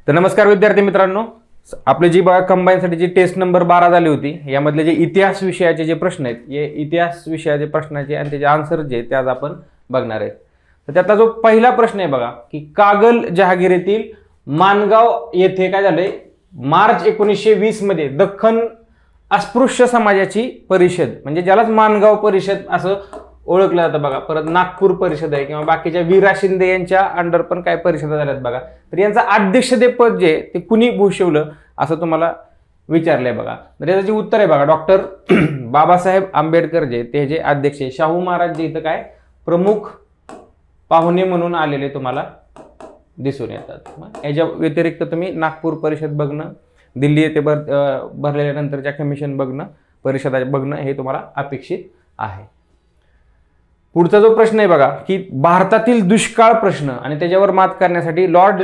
तर नमस्कार विद्यार्थी मित्रांनो, आपली जी कंबाईनसाठीची टेस्ट नंबर 12 झाली होती, यामधले जे इतिहास विषयाचे जे प्रश्न आहेत, हे इतिहास विषयाचे प्रश्नाचे आणि त्याचे आन्सर जे ते आज आपण बघणार आहेत. तर त्यातला जो पहिला प्रश्न आहे बघा, की कागल जहागिरीतील माणगाव येथे काय झालंय, मार्च 1920 मध्ये दख्खन अस्पृश्य समाजाची परिषद, म्हणजे ज्यालाच माणगाव परिषद असं ओळखलं जातं बघा. परत नागपूर परिषद आहे किंवा बाकीच्या वीरा शिंदे यांच्या अंडर पण काय परिषदा झाल्यात बघा. तर यांचं अध्यक्षतेपद जे ते कुणी भूषवलं असं तुम्हाला विचारलंय बघा. तर याचं जे उत्तर आहे बघा, डॉक्टर बाबासाहेब आंबेडकर जे ते जे अध्यक्ष आहे. शाहू महाराज जे इथं काय प्रमुख पाहुणे म्हणून आलेले तुम्हाला दिसून येतात. याच्या व्यतिरिक्त तुम्ही नागपूर परिषद बघणं, दिल्ली येथे भरलेल्या नंतरच्या कमिशन बघणं, परिषदा बघणं हे तुम्हाला अपेक्षित आहे. पुढचा जो प्रश्न आहे बघा, की भारतातील दुष्काळ प्रश्न आणि त्याच्यावर मात करण्यासाठी लॉर्ड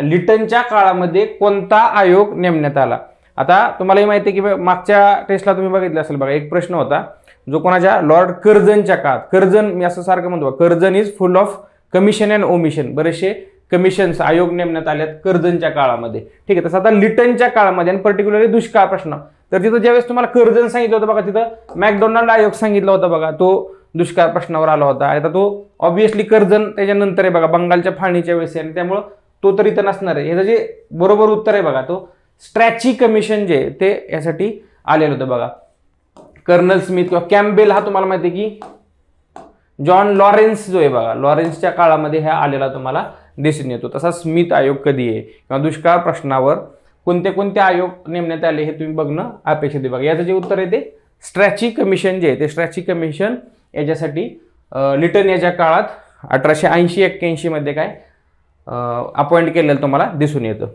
लिटनच्या काळामध्ये कोणता आयोग नेमण्यात आला. आता तुम्हालाही माहिती आहे की मागच्या टेस्टला तुम्ही बघितलं असेल बघा, एक प्रश्न होता जो कोणाच्या लॉर्ड कर्झनच्या काळात. कर्झन मी असं सारखं म्हणतो, Curzon is full of commission and omission. बरेचसे कमिशन्स आयोग नेमण्यात आल्यात कर्झनच्या काळामध्ये. ठीक आहे. तसं आता लिटनच्या काळामध्ये आणि पर्टिक्युलरली दुष्काळ प्रश्न, तर तिथं ज्यावेळेस तुम्हाला कर्झन सांगितलं होतं बघा, तिथं मॅकडोनाल्ड आयोग सांगितला होता बघा, तो दुष्काळ प्रश्नावर आला होता. आता तो ऑब्व्हियसली कर्झन त्याच्यानंतर आहे बघा, बंगालच्या फाळणीच्या वेळेस आहे, आणि त्यामुळं तो तर इथं नसणार आहे. ह्याचं जे बरोबर उत्तर आहे बघा, तो स्ट्रॅची कमिशन जे ते यासाठी आलेलं होतं बघा. कर्नल स्मिथ किंवा कॅम्पबेल हा तुम्हाला माहिती आहे की जॉन लॉरेन्स जो आहे बघा, लॉरेन्सच्या काळामध्ये हा आलेला तुम्हाला दिसून येतो. तसा स्मिथ आयोग कधी आहे किंवा दुष्काळ प्रश्नावर कोणते कोणते आयोग नेमण्यात आले हे तुम्ही बघणं अपेक्षित आहे बघा. याचं जे उत्तर आहे ते स्ट्रॅची कमिशन जे आहे ते स्ट्रॅची कमिशन याच्यासाठी लिटन याच्या काळात 1880-81 मध्ये काय अपॉइंट केलेलं तुम्हाला दिसून येतं.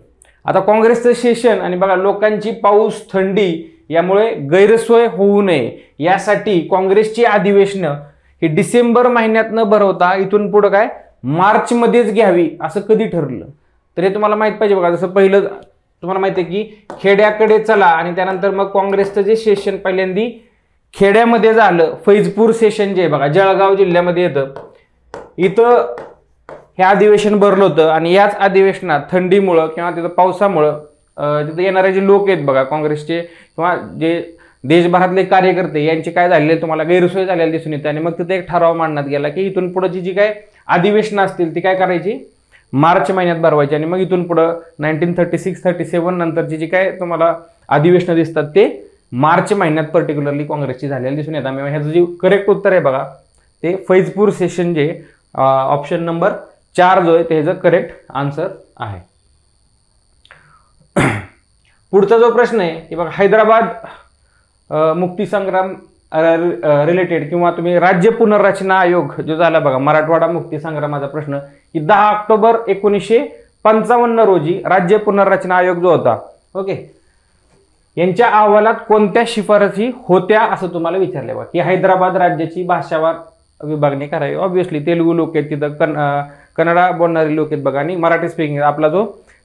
आता काँग्रेसचं सेशन आणि बघा लोकांची पाऊस थंडी यामुळे गैरसोय होऊ नये यासाठी काँग्रेसची अधिवेशनं ही डिसेंबर महिन्यात न भरवता इथून पुढं काय मार्च मध्येच घ्यावी असं कधी ठरलं. तर हे तुम्हाला माहित पाहिजे बघा. जसं पहिलं तुम्हाला माहिती आहे की खेड्याकडे चला, आणि त्यानंतर मग काँग्रेसचं जे सेशन पहिल्यांदी खेड्यामध्ये झालं. फैजपूर सेशन जे आहे बघा, जळगाव जिल्ह्यामध्ये येतं. इथं हे अधिवेशन भरलं होतं आणि याच अधिवेशनात थंडीमुळं किंवा तिथं पावसामुळं तिथं येणारे जे लोक आहेत बघा काँग्रेसचे किंवा जे देशभरातले कार्यकर्ते यांचे काय झालेले तुम्हाला गैरसोय झालेली दिसून येते. आणि मग तिथे एक ठराव मांडण्यात गेला की इथून पुढेची जी काय अधिवेशनं असतील ती काय करायची, मार्च महिन्यात भरवायची. आणि मग इथून पुढं 1936-37 नंतरची जी काय तुम्हाला अधिवेशनं दिसतात ते मार्च महिन्यात पर्टिक्युलरली काँग्रेसची झालेली दिसून येतात. ह्याचं जे करेक्ट उत्तर आहे बघा, ते फैजपूर सेशन जे ऑप्शन नंबर 4 जो आहे ते ह्याचं करेक्ट आन्सर आहे. पुढचा जो प्रश्न आहे की बघा, हैदराबाद मुक्तीसंग्राम रिलेटेड किंवा तुम्ही राज्य पुनर्रचना आयोग जो झाला बघा, मराठवाडा मुक्ती संग्रामाचा प्रश्न, की 10 ऑक्टोबर 1955 रोजी राज्य पुनर्रचना आयोग जो होता, ओके, यांच्या अहवालात कोणत्या शिफारसी होत्या असं तुम्हाला विचारले बघा. की हैदराबाद राज्याची भाषावार विभागणी करावी. ऑब्व्हियसली तेलुगू लोक आहेत तिथं, कन्नडा बोलणारे लोक आहेत बघा, आणि मराठी स्पीकिंग. आपला जो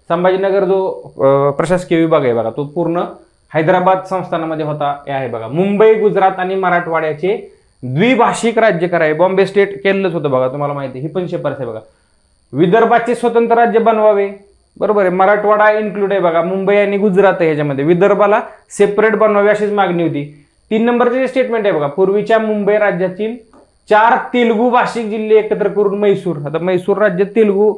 संभाजीनगर जो प्रशासकीय विभाग आहे बघा, तो पूर्ण हैदराबाद संस्थानामध्ये होता हे आहे बघा. मुंबई, गुजरात आणि मराठवाड्याचे द्विभाषिक राज्य करावे. बॉम्बे स्टेट केलेलंच होतं बघा, तुम्हाला माहिती आहे. ही पण शिफारस आहे बघा. विदर्भाचे स्वतंत्र राज्य बनवावे, बरोबर आहे. मराठवाडा इन्क्लूड आहे बघा, मुंबई आणि गुजरात आहे ह्याच्यामध्ये. विदर्भाला सेपरेट बनवावे अशीच मागणी होती. 3 नंबरचे जे स्टेटमेंट आहे बघा, पूर्वीच्या मुंबई राज्यातील 4 तेलुगू भाषिक जिल्हे एकत्र करून मैसूर. आता मैसूर राज्यात तेलुगू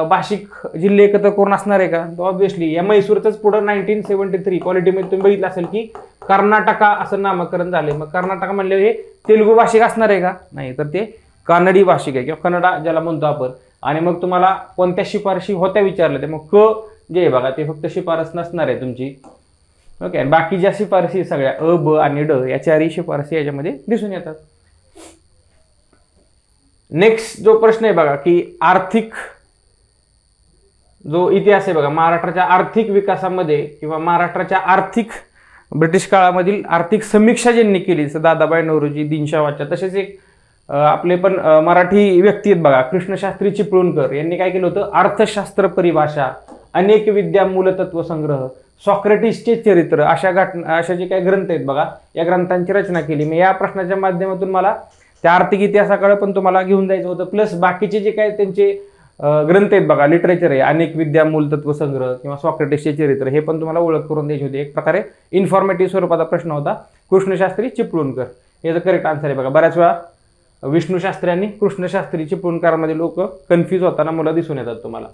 भाषिक जिल्हे एकत्र करून असणार आहे का? तर ऑब्व्हियसली या मैसूरचंच पुढं 1973 पॉलिटीमध्ये तुम्ही बघितलं असेल की कर्नाटका असं नामकरण झाले. मग कर्नाटका म्हणले हे तेलुगू भाषिक असणार आहे का? नाही, तर ते कानडी भाषिक आहे किंवा कन्नडा ज्याला म्हणतो आपण. आणि मग तुम्हाला कोणत्या शिफारशी होत्या विचारलं ते मग क जे आहे बघा ते फक्त शिफारस नसणार आहे तुमची, ओके. आणि बाकी ज्या शिफारसी सगळ्या अ, ब आणि ड या 4ही शिफारसी याच्यामध्ये दिसून येतात. नेक्स्ट जो प्रश्न आहे बघा, की आर्थिक जो इतिहास आहे बघा, महाराष्ट्राच्या आर्थिक विकासामध्ये किंवा महाराष्ट्राच्या आर्थिक ब्रिटिश काळामधील आर्थिक समीक्षा ज्यांनी केली, दादाबाई नौरोजी, दीनशा वाचा, तसेच एक आपले पण मराठी व्यक्ती आहेत बघा, कृष्णशास्त्री चिपळूणकर यांनी काय केलं होतं, अर्थशास्त्र परिभाषा, अनेक विद्या मूलतत्व संग्रह, सॉक्रेटिसचे चरित्र, अशा जे काही ग्रंथ आहेत बघा, या ग्रंथांची रचना केली. मी या प्रश्नाच्या माध्यमातून मला त्या आर्थिक इतिहासाकडे पण तुम्हाला घेऊन जायचं होतं, प्लस बाकीचे जे काही त्यांचे ग्रंथ आहेत बघा, लिटरेचर आहे, अनेक विद्या मूलतत्व संग्रह किंवा सॉक्रेटिसचे चरित्र, हे पण तुम्हाला ओळख करून द्यायची होती. एक प्रकारे इन्फॉर्मेटिव्ह स्वरूपाचा प्रश्न होता. कृष्णशास्त्री चिपळूणकर याचं करेक्ट आन्सर आहे बघा. बऱ्याच वेळा विष्णू शास्त्री आणि कृष्णशास्त्री चिपळूणकरांमध्ये लोक कन्फ्यूज होताना मुलं दिसून येतात तुम्हाला.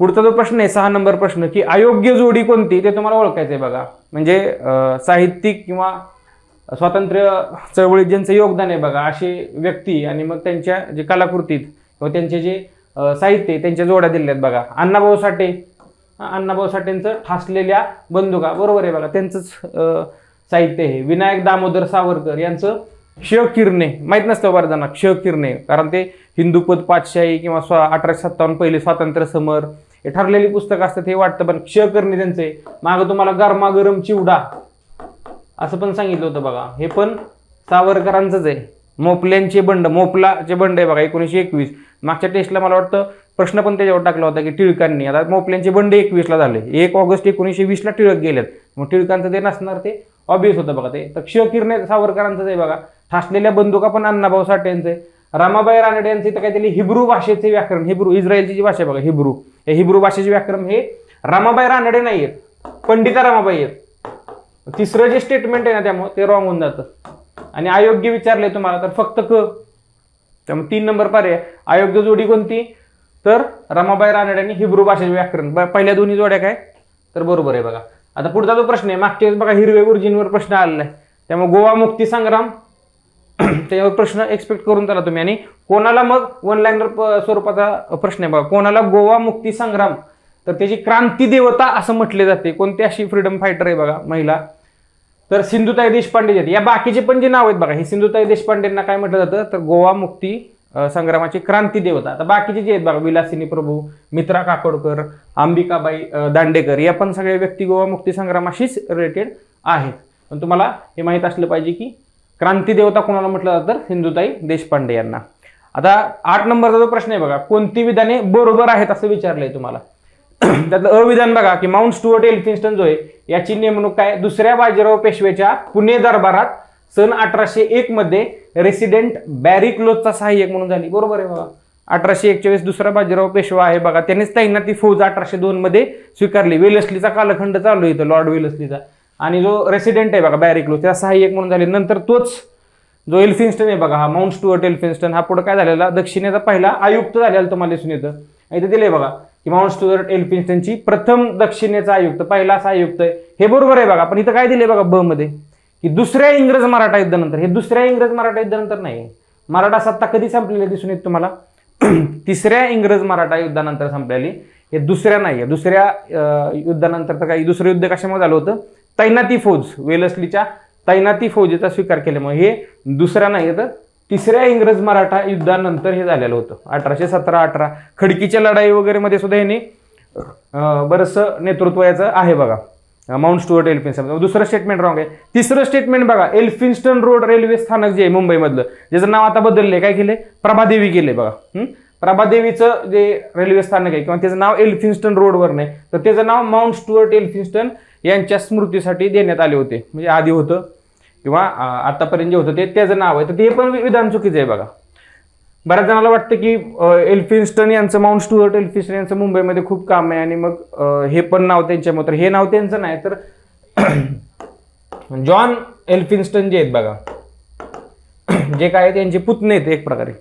पुढचा जो प्रश्न आहे 6 नंबर प्रश्न, की अयोग्य जोडी कोणती ते तुम्हाला ओळखायचं आहे बघा. म्हणजे साहित्यिक किंवा स्वातंत्र्य चळवळीत ज्यांचं योगदान आहे बघा, असे व्यक्ती आणि मग त्यांच्या जे कलाकृतीत किंवा त्यांचे जे साहित्य आहे त्यांच्या जोड्या दिलेल्या आहेत बघा. अण्णाभाऊ साठे, अण्णाभाऊ साठेंचं ठासलेल्या बंदुका, बरोबर आहे बघा, त्यांचंच साहित्य आहे. विनायक दामोदर सावरकर यांचं क्ष किरणे, माहीत नसतं बऱ्याच जणांना क्ष किरणे, कारण ते हिंदूपद पातशाही किंवा 1857 पहिले स्वातंत्र्य समर हे ठरलेली पुस्तकं असतात हे वाटतं, पण क्ष किरणे त्यांचे. मागं तुम्हाला गरमागरम चिवडा असं पण सांगितलं होतं बघा, हे पण सावरकरांचंच आहे. मोपल्यांचे बंड, मोपलाचे बंड आहे बघा 1921. मागच्या टेस्टला मला वाटतं प्रश्न पण त्याच्यावर टाकला होता की टिळकांनी, आता मोपल्यांचे बंड 21ला झाले, 1 ऑगस्ट 1920ला टिळक गेलेत, मग टिळकांचं ते नसणार, ते ऑब्वियस होतं बघा. ते तर क्ष किरणे सावरकरांचंच आहे बघा. ठासलेल्या बंदुका पण अण्णाभाऊ साठे यांचे. रमाबाई रानडे यांचे तर काहीतरी हिब्रू भाषेचे व्याकरण, हिब्रू इस्रायलची जी भाषा आहे बघा हिब्रू, हे हिब्रू भाषेचे व्याकरण हे रमाबाई रानडे नाही आहेत, पंडिता रमाबाई आहेत. तिसरं जे स्टेटमेंट आहे ना त्यामुळे ते रॉंग होऊन जातं. आणि अयोग्य विचारले तुम्हाला तर फक्त क, त्यामुळे 3 नंबर पर्याय. अयोग्य जोडी कोणती तर रमाबाई रानडे आणि हिब्रू भाषेचे व्याकरण. पहिल्या दोन्ही जोड्या काय तर बरोबर आहे बघा. आता पुढचा जो प्रश्न आहे, मागच्या वेळेस बघा हिरवे गुरुजींवर प्रश्न आलेला आहे, त्यामुळे गोवा मुक्ती संग्राम त्याच्यावर प्रश्न एक्सपेक्ट करून चला तुम्ही. आणि कोणाला मग 1 लाईनर स्वरूपाचा प्रश्न आहे बघा, कोणाला गोवा मुक्ती संग्राम तर त्याची क्रांती देवता असं म्हटले जाते. कोणती अशी फ्रीडम फायटर आहे बघा महिला तर सिंधुताई देशपांडे आहेत. या बाकीचे पण जे नाव आहेत बघा, हे सिंधुताई देशपांडेंना काय म्हटलं जातं तर गोवा मुक्ती संग्रामाची क्रांती देवता. आता बाकीचे जे आहेत बघा, विलासिनी प्रभू, मित्रा काकोडकर, अंबिकाबाई दांडेकर, या पण सगळ्या व्यक्ती गोवा मुक्ती संग्रामाशीच रिलेटेड आहेत. पण तुम्हाला हे माहीत असलं पाहिजे की क्रांती देवता कोणाला म्हटलं जातं तर सिंधुताई देशपांडे यांना. आता 8 नंबरचा जो प्रश्न आहे बघा, कोणती विधाने बरोबर आहेत असं विचारलंय तुम्हाला. त्यातलं अविधान बघा की माउंट स्टुअर्ट एल्फिन्स्टन जो आहे याची नेमणूक काय दुसऱ्या बाजीराव पेशवेच्या पुणे दरबारात सन 1801 मध्ये रेसिडेंट बॅरी क्लोजचा सहाय्यक म्हणून झाली. बरोबर आहे बघा. 1841 दुसरा बाजीराव पेशवा आहे बघा, त्यांनीच तैनाती फौज 1802 मध्ये स्वीकारली. वेलस्लीचा कालखंड चालू इथं, लॉर्ड वेलस्लीचा. आणि जो रेसिडेंट आहे बघा बॅरी क्लोज, त्या सहाय्यक म्हणून झाले. नंतर तोच जो एल्फिन्स्टन आहे बघा, हा माउंट स्टुअर्ट एल्फिन्स्टन, हा पुढे काय झालेला दक्षिणेचा पहिला आयुक्त झालेला तुम्हाला दिसून येतं. इथे दिले बघा की माउंट स्टुअर्ट एल्फिन्स्टनची प्रथम दक्षिणेचा आयुक्त, पहिला असा आयुक्त आहे. हे बरोबर आहे बघा, पण इथं काय दिले बघा ब मध्ये की दुसऱ्या इंग्रज मराठा युद्धानंतर. हे दुसऱ्या इंग्रज मराठा युद्धानंतर नाही, मराठा सत्ता कधी संपलेली दिसून येत तुम्हाला तिसऱ्या इंग्रज मराठा युद्धानंतर संपलेली, हे दुसऱ्या नाही आहे. दुसऱ्या युद्धानंतर तर काही दुसरं युद्ध कशामुळे झालं होतं तैनाती फौज, वेलस्लीच्या तैनाती फौजेचा स्वीकार केल्यामुळे. हे दुसऱ्या नाही तर तिसऱ्या इंग्रज मराठा युद्धानंतर हे झालेलं होतं 1817-18. खडकीच्या लढाई वगैरे मध्ये सुद्धा यांनी बरंचसं नेतृत्व याचं आहे बघा माउंट स्टुअर्ट एल्फिन्स्टन. दुसरं स्टेटमेंट रॉंग आहे. तिसरं स्टेटमेंट बघा, एल्फिन्स्टन रोड रेल्वे स्थानक जे आहे मुंबईमधलं, ज्याचं नाव आता बदलले, काय केले प्रभादेवी केले बघा. प्रभादेवीचं जे रेल्वे स्थानक आहे किंवा त्याचं नाव एल्फिन्स्टन रोडवर नाही तर त्याचं नाव माउंट स्टुअर्ट एल्फिन्स्टन यांच्या स्मृतीसाठी देण्यात आले होते. म्हणजे आधी होतं किंवा आतापर्यंत जे होतं ते त्याचं नाव आहे, तर ते पण विधान चुकीचं आहे बघा. बऱ्याच जणाला वाटतं की एल्फिन्स्टन यांचं, माउंट स्टुअर्ट एल्फिन्स्टन यांचं मुंबईमध्ये खूप काम आहे आणि मग हे पण नाव त्यांच्यामुळे, तर हे नाव त्यांचं नाही तर जॉन एल्फिन्स्टन जे आहेत बघा, जे काय त्यांचे पुतणे आहेत एक प्रकारे.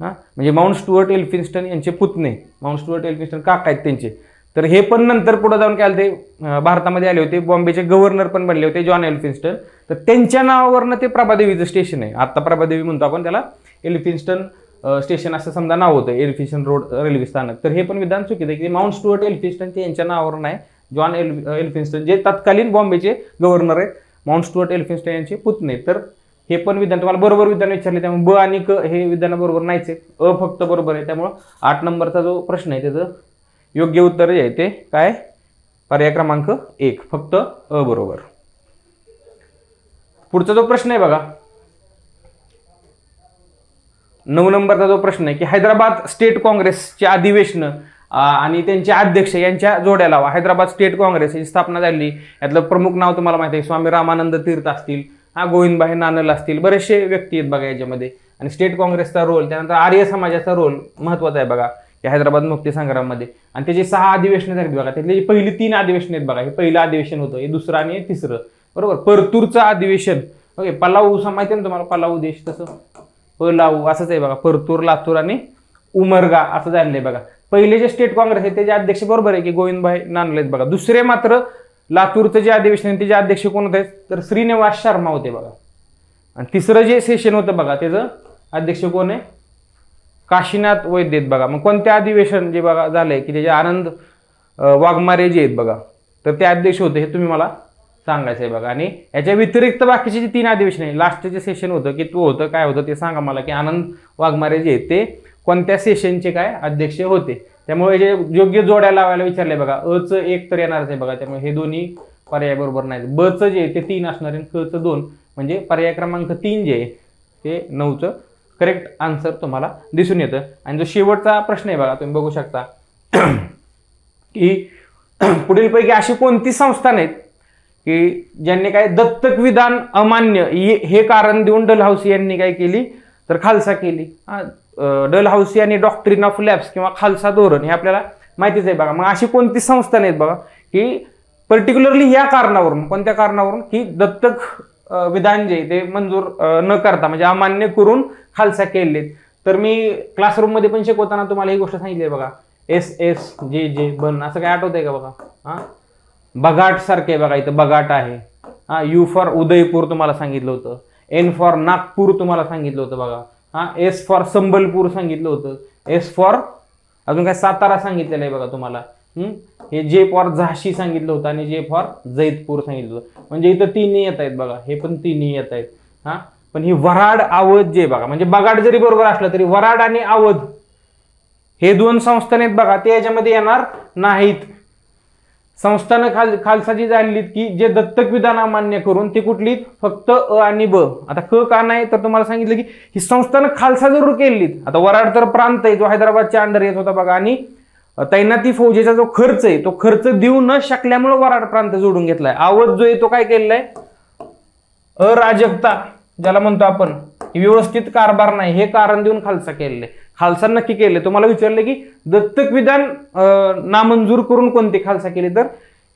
म्हणजे माउंट स्टुअर्ट एल्फिन्स्टन यांचे पुतणे, माउंट स्टुअर्ट एल्फिन्स्टन काका आहेत त्यांचे. तर हे पण नंतर पुढे जाऊन काय ते भारतामध्ये आले होते, बॉम्बेचे गव्हर्नर पण बनले होते जॉन एल्फिन्स्टन. तर त्यांच्या नावावरनं ते प्रभादेवीचं स्टेशन आहे. आता प्रभादेवी म्हणतो आपण त्याला, एल्फिन्स्टन स्टेशन असं समजा नाव होतं, एल्फिन्स्टन रोड रेल्वे स्थानक. तर हे पण विधान चुकीचं आहे की माउंट स्टुअर्ट एल्फिन्स्टन ते यांच्या नावावर नाही, जॉन एल्फिन्स्टन जे तत्कालीन बॉम्बेचे गव्हर्नर आहेत, माउंट स्टुअर्ट एल्फिन्स्टन यांचे पुतणे. तर हे पण विधान तुम्हाला बरोबर विधान विचारले, त्यामुळे ब आणि क हे विधान बरोबर नाहीच आहे, अ फक्त बरोबर आहे. त्यामुळं 8 नंबरचा जो प्रश्न आहे त्याचं योग्य उत्तर जे आहे ते काय पर्याय क्रमांक 1 फक्त अ बरोबर. पुढचा जो प्रश्न आहे बघा 9 नंबरचा जो प्रश्न आहे की हैदराबाद स्टेट काँग्रेसचे अधिवेशन आणि त्यांचे अध्यक्ष यांच्या जोड्या लावा. हैदराबाद स्टेट काँग्रेस ही स्थापना झाली, यातलं प्रमुख नाव तुम्हाला माहिती आहे, स्वामी रामानंद तीर्थ असतील, गोविंदभाई नानल असतील, बरेचसे व्यक्ती आहेत बघा याच्यामध्ये. आणि स्टेट काँग्रेसचा रोल, त्यानंतर आर्य समाजाचा रोल महत्वाचा आहे बघा या हैदराबाद मुक्ती संग्राममध्ये. आणि त्याची 6 अधिवेशनं आहेत बघा, त्यातली जी पहिली 3 अधिवेशन आहेत बघा, हे पहिलं अधिवेशन होतं, हे दुसरं आणि हे तिसरं, बरोबर. परतूरचं अधिवेशन, ओके. पलाऊ माहिती आहे ना तुम्हाला, पलाऊ देश तसं पलाऊ असंच आहे बघा, परतूर, लातूर आणि उमरगा असं झालेलं आहे बघा. पहिले जे स्टेट काँग्रेस आहे त्याचे अध्यक्ष बरोबर आहे की गोविंदभाई नानले आहेत बघा. दुसरे मात्र लातूरचं जे अधिवेशन आहे त्याचे अध्यक्ष कोण होते तर श्रीनिवास शर्मा होते बघा. आणि तिसरं जे सेशन होतं बघा त्याचं अध्यक्ष कोण आहे, काशीनाथ वैद्य आहेत बघा. मग कोणत्या अधिवेशन जे बघा झालंय की त्याचे आनंद वाघमारे जे आहेत बघा, तर ते अध्यक्ष होते हे तुम्ही मला सांगायचं आहे बघा. आणि याच्या व्यतिरिक्त बाकीचे जे 3 अधिवेशन आहे, लास्टचे जे सेशन होतं की तो होतं काय होतं ते सांगा मला, की आनंद वाघमारे जे आहेत ते कोणत्या सेशनचे काय अध्यक्ष होते. त्यामुळे जे योग्य जोड्या लावायला विचारले बघा, अचं 1 तर येणारच आहे बघा, त्यामुळे हे दोन्ही पर्याय बरोबर नाहीत. बचं जे ते 3 असणार आहे, कचं 2, म्हणजे पर्याय क्रमांक 3 जे आहे ते 9चं करेक्ट आन्सर तुम्हाला दिसून येतं. आणि जो शेवटचा प्रश्न आहे बघा, तुम्ही बघू शकता की पुढीलपैकी अशी कोणती संस्थान आहेत की ज्यांनी काय दत्तक विधान अमान्य हे कारण देऊन डलहौसी यांनी काय केली तर खालसा केली. डलहौसी आणि डॉक्ट्रिन ऑफ लॅब्स किंवा खालसा धोरण हे आपल्याला माहितीच आहे बघा. मग अशी कोणती संस्थान आहेत बघा की पर्टिक्युलरली या कारणावरून, कोणत्या कारणावरून की दत्तक विधान जे ते मंजूर न करता म्हणजे अमान्य करून खालसा केलेत. तर मी क्लासरूममध्ये पण शिकवताना तुम्हाला ही गोष्ट सांगितली आहे बघा, SSJJ बन असं काय आठवतंय का बघा. बघाट सारखे बघा, इथं बघाट आहे. U फॉर उदयपूर तुम्हाला सांगितलं होतं, N फॉर नागपूर तुम्हाला सांगितलं होतं बघा. S फॉर संबलपूर सांगितलं होतं, S फॉर अजून काय सातारा सांगितलेलं आहे बघा तुम्हाला. हे J फॉर झाशी सांगितलं होतं आणि J फॉर जैतपूर सांगितलं होतं. म्हणजे इथं 3 येत आहेत बघा, हे पण 3 येत आहेत. पण ही वराड आवध जे बघा, म्हणजे बघाट जरी बरोबर असलं तरी वराड आणि आवध हे 2 संस्थान आहेत बघा, ते याच्यामध्ये येणार नाहीत. संस्थानं खालसा जी झालेली की जे दत्तक विधान अमान्य करून ती कुठली फक्त अ आणि ब. आता क का नाही तर तुम्हाला सांगितलं की ही संस्थानं खालसा जरूर केलीत. आता वराड तर प्रांत आहे जो हैदराबादच्या अंडर येत होता बघा, आणि तैनाती फौजेचा जो खर्च आहे तो खर्च देऊ न शकल्यामुळे वराड प्रांत जोडून घेतलाय. आवध जो आहे तो काय केलेला आहे, अराजकता ज्याला म्हणतो आपण, व्यवस्थित कारभार नाही हे कारण देऊन खालसा केलेलं आहे. खालसा नक्की केले. तुम्हाला विचारले की दत्तक विधान नामंजूर करून कोणते खालसा केले तर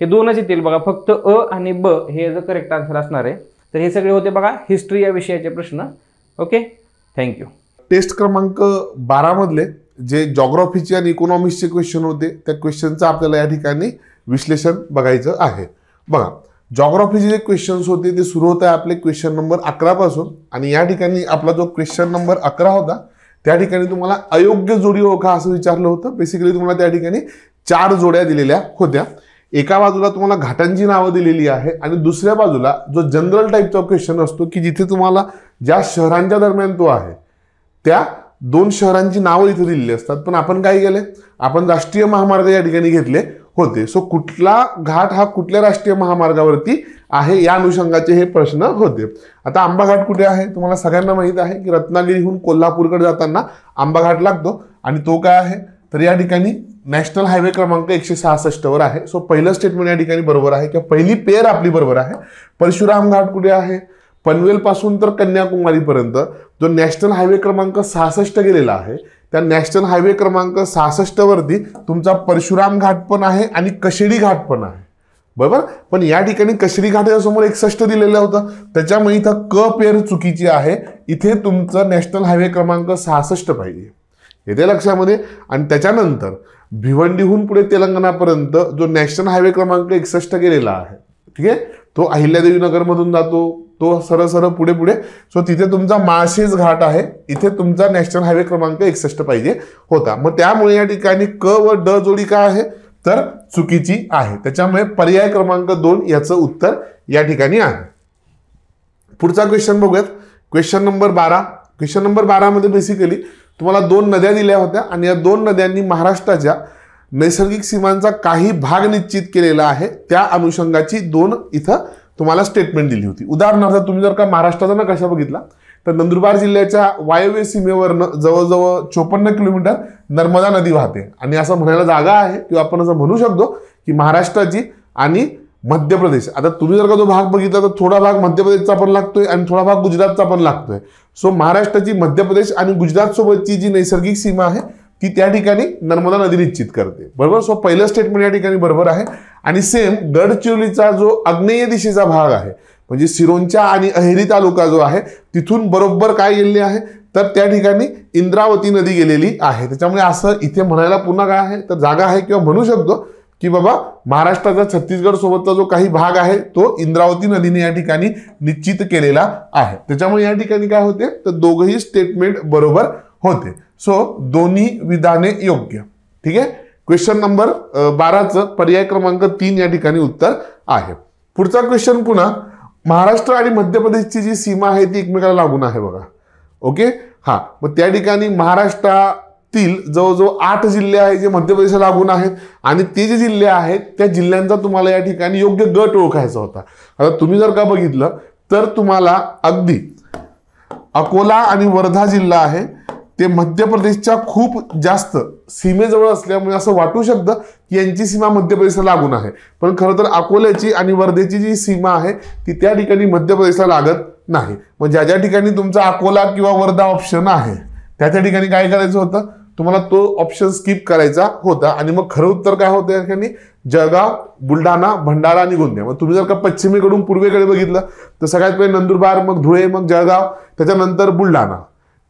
हे 2च येतील बघा, फक्त अ आणि ब हे जर करेक्ट आन्सर असणार आहे. तर हे सगळे होते बघा हिस्ट्री या विषयाचे प्रश्न. Okay, thank you. टेस्ट क्रमांक 12 मधले जे जॉग्राफीचे आणि इकॉनॉमिक्सचे क्वेश्चन होते त्या क्वेश्चनचं आपल्याला या ठिकाणी विश्लेषण बघायचं आहे. बघा, जॉग्राफीचे जे क्वेश्चन्स होते ते सुरू होत आहे आपले क्वेश्चन नंबर 11 पासून. आणि या ठिकाणी आपला जो क्वेश्चन नंबर 11 होता त्या ठिकाणी तुम्हाला अयोग्य जोडी ओळखा असं विचारलं होतं. बेसिकली तुम्हाला त्या ठिकाणी 4 जोड्या दिलेल्या होत्या. एका बाजूला तुम्हाला घाटांची नावं दिलेली आहे आणि दुसऱ्या बाजूला जो जनरल टाईपचा क्वेश्चन असतो की जिथे तुम्हाला ज्या शहरांच्या दरम्यान तो आहे त्या 2 शहरांची नावं इथे दिलेली असतात. पण आपण काय केले, आपण राष्ट्रीय महामार्ग या ठिकाणी घेतले होते. सो कुठला घाट हा कुठल्या राष्ट्रीय महामार्गावरती आहे या अनुषंगाचे हे प्रश्न होते. आता आंबा घाट कुठे आहे तुम्हाला सगळ्यांना माहित आहे की रत्नागिरीहून कोल्हापूरकडे जाताना आंबा घाट लागतो आणि तो काय आहे तर या ठिकाणी नॅशनल हायवे क्रमांक 166 वर आहे. सो पहिलं स्टेटमेंट या ठिकाणी बरोबर आहे किंवा पहिली पेअर आपली बरोबर आहे. परशुराम घाट कुठे आहे, पनवेल पासून तर कन्याकुमारीपर्यंत जो नॅशनल हायवे क्रमांक 66 गेलेला आहे त्या नॅशनल हायवे क्रमांक 66 वरती तुमचा परशुराम घाट पण आहे आणि कशेडी घाट पण आहे, बरोबर. पण या ठिकाणी कशेडी घाटाच्या समोर 61 दिलेलं होतं त्याच्यामुळे इथं क पेअर चुकीची आहे. इथे तुमचं नॅशनल हायवे क्रमांक 66 पाहिजे, येते लक्षामध्ये. आणि त्याच्यानंतर भिवंडीहून पुढे तेलंगणापर्यंत जो नॅशनल हायवे क्रमांक 61 गेलेला आहे, ठीक आहे, तो अहिल्यादेवी नगरमधून जातो, तो सरळ पुढे पुढे. सो तिथे तुमचा माळशेज घाट आहे, इथे तुमचा नॅशनल हायवे क्रमांक 61 पाहिजे होता. मग त्यामुळे या ठिकाणी क व ड जोडी काय आहे तर चुकीची आहे. त्याच्यामुळे पर्याय क्रमांक 2 याचं उत्तर या ठिकाणी आहे. पुढचा क्वेश्चन बघूयात, क्वेश्चन नंबर 12. क्वेश्चन नंबर 12 मध्ये बेसिकली तुम्हाला 2 नद्या दिल्या होत्या आणि या 2 नद्यांनी महाराष्ट्राच्या नैसर्गिक सीमांचा काही भाग निश्चित केलेला आहे. त्या अनुषंगाची 2 इथं तुम्हाला स्टेटमेंट दिली होती. उदाहरणार्थ तुम्ही जर का महाराष्ट्राचा नकाशा बघितला तर नंदुरबार जिल्ह्याच्या वायव्य सीमेवरनं जवळजवळ 54 किलोमीटर नर्मदा नदी वाहते आणि असं म्हणायला जागा आहे किंवा आपण असं म्हणू शकतो की महाराष्ट्राची आणि मध्य प्रदेश. आता तुम्ही जर का तो भाग बघितला तर थोडा भाग मध्य प्रदेशचा पण लागतोय आणि थोडा भाग गुजरातचा पण लागतोय. सो महाराष्ट्राची मध्य प्रदेश आणि गुजरात सोबतची जी नैसर्गिक सीमा आहे ती त्या ठिकाणी नर्मदा नदी निश्चित करते. बरोबर. सो पहिलं स्टेटमेंट या ठिकाणी बरोबर आहे. आणि सेम गडचिरोलीचा जो आग्नेय दिशेचा भाग आहे म्हणजे सिरोंचा आणि अहेरी तालुका जो आहे तिथून बरोबर काय गेलेली आहे तर त्या ठिकाणी इंद्रावती नदी गेलेली आहे. त्याच्यामुळे असं इथे म्हणायला पुन्हा काय आहे तर जागा आहे किंवा म्हणू शकतो की बाबा महाराष्ट्राचा छत्तीसगड सोबतचा जो काही भाग आहे तो इंद्रावती नदीने या ठिकाणी निश्चित केलेला आहे. त्याच्यामुळे या ठिकाणी काय होते तर दोघही स्टेटमेंट बरोबर होते. सो दोन्ही विधाने योग्य. ठीक आहे. क्वेश्चन नंबर 12चं पर्याय क्रमांक 3 या ठिकाणी उत्तर आहे. पुढचा क्वेश्चन पुन्हा महाराष्ट्र आणि मध्य प्रदेशची जी सीमा आहे ती एकमेकाला लागून आहे बघा. ओके. हा मग त्या ठिकाणी महाराष्ट्रातील जवळजवळ 8 जिल्हे आहेत जे मध्य प्रदेशला लागून आहेत आणि ते जे जिल्हे आहेत त्या जिल्ह्यांचा तुम्हाला या ठिकाणी योग्य गट ओळखायचा होता. आता तुम्ही जर का बघितलं तर तुम्हाला अगदी अकोला आणि वर्धा जिल्हा आहे ते मध्य प्रदेशच्या खूप जास्त सीमेजवळ असल्यामुळे असं वाटू शकतं की यांची सीमा मध्य प्रदेशला लागून आहे. पण खरं तर अकोल्याची आणि वर्धेची जी सीमा आहे ती त्या ठिकाणी मध्य प्रदेशला लागत नाही. मग ज्या ज्या ठिकाणी तुमचा अकोला किंवा वर्धा ऑप्शन आहे त्या त्या ठिकाणी काय करायचं होतं तुम्हाला तो ऑप्शन स्किप करायचा होता. आणि मग खरं उत्तर काय होतं या ठिकाणी जळगाव, बुलढाणा, भंडारा आणि गोंदिया. मग तुम्ही जर का पश्चिमेकडून पूर्वेकडे बघितलं तर सगळ्यात पहिले नंदुरबार, मग धुळे, मग जळगाव, त्याच्यानंतर बुलढाणा.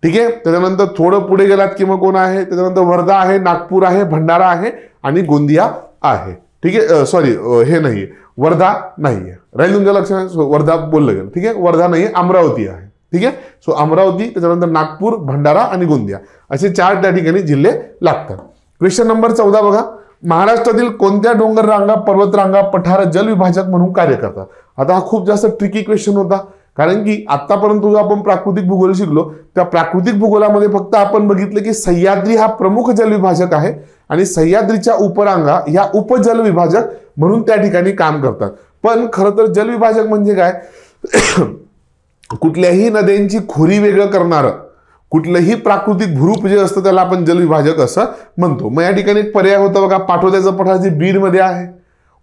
ठीक आहे. त्याच्यानंतर थोडं पुढे गेलात की मग कोण आहे त्याच्यानंतर वर्धा आहे, नागपूर आहे, भंडारा आहे आणि गोंदिया आहे. ठीक आहे. सॉरी हे नाहीये वर्धा नाहीये. राहील तुमच्या लक्षात वर्धा बोललं गेलं. ठीक आहे. वर्धा नाहीये, अमरावती आहे. ठीक आहे. सो अमरावती, त्याच्यानंतर नागपूर, भंडारा आणि गोंदिया असे 4 त्या ठिकाणी जिल्हे लागतात. क्वेश्चन नंबर 14 बघा. महाराष्ट्रातील कोणत्या डोंगर रांगा, पर्वत रांगा, पठार जल विभाजक म्हणून कार्य करतात. आता हा खूप जास्त ट्रिकी क्वेश्चन होता कारण की आतापर्यंत जो आपण प्राकृतिक भूगोल शिकलो त्या प्राकृतिक भूगोलामध्ये फक्त आपण बघितलं की सह्याद्री हा प्रमुख जल विभाजक आहे आणि सह्याद्रीच्या उपरांगा ह्या उपजल विभाजक म्हणून त्या ठिकाणी काम करतात. पण खरं तर जल विभाजक म्हणजे काय कुठल्याही नद्यांची खोरी वेगळं करणारं कुठलंही प्राकृतिक भूरूप जे असतं त्याला आपण जल विभाजक असं म्हणतो. मग या ठिकाणी एक पर्याय होता बघा पाटोद्याचं पठार जे बीडमध्ये आहे.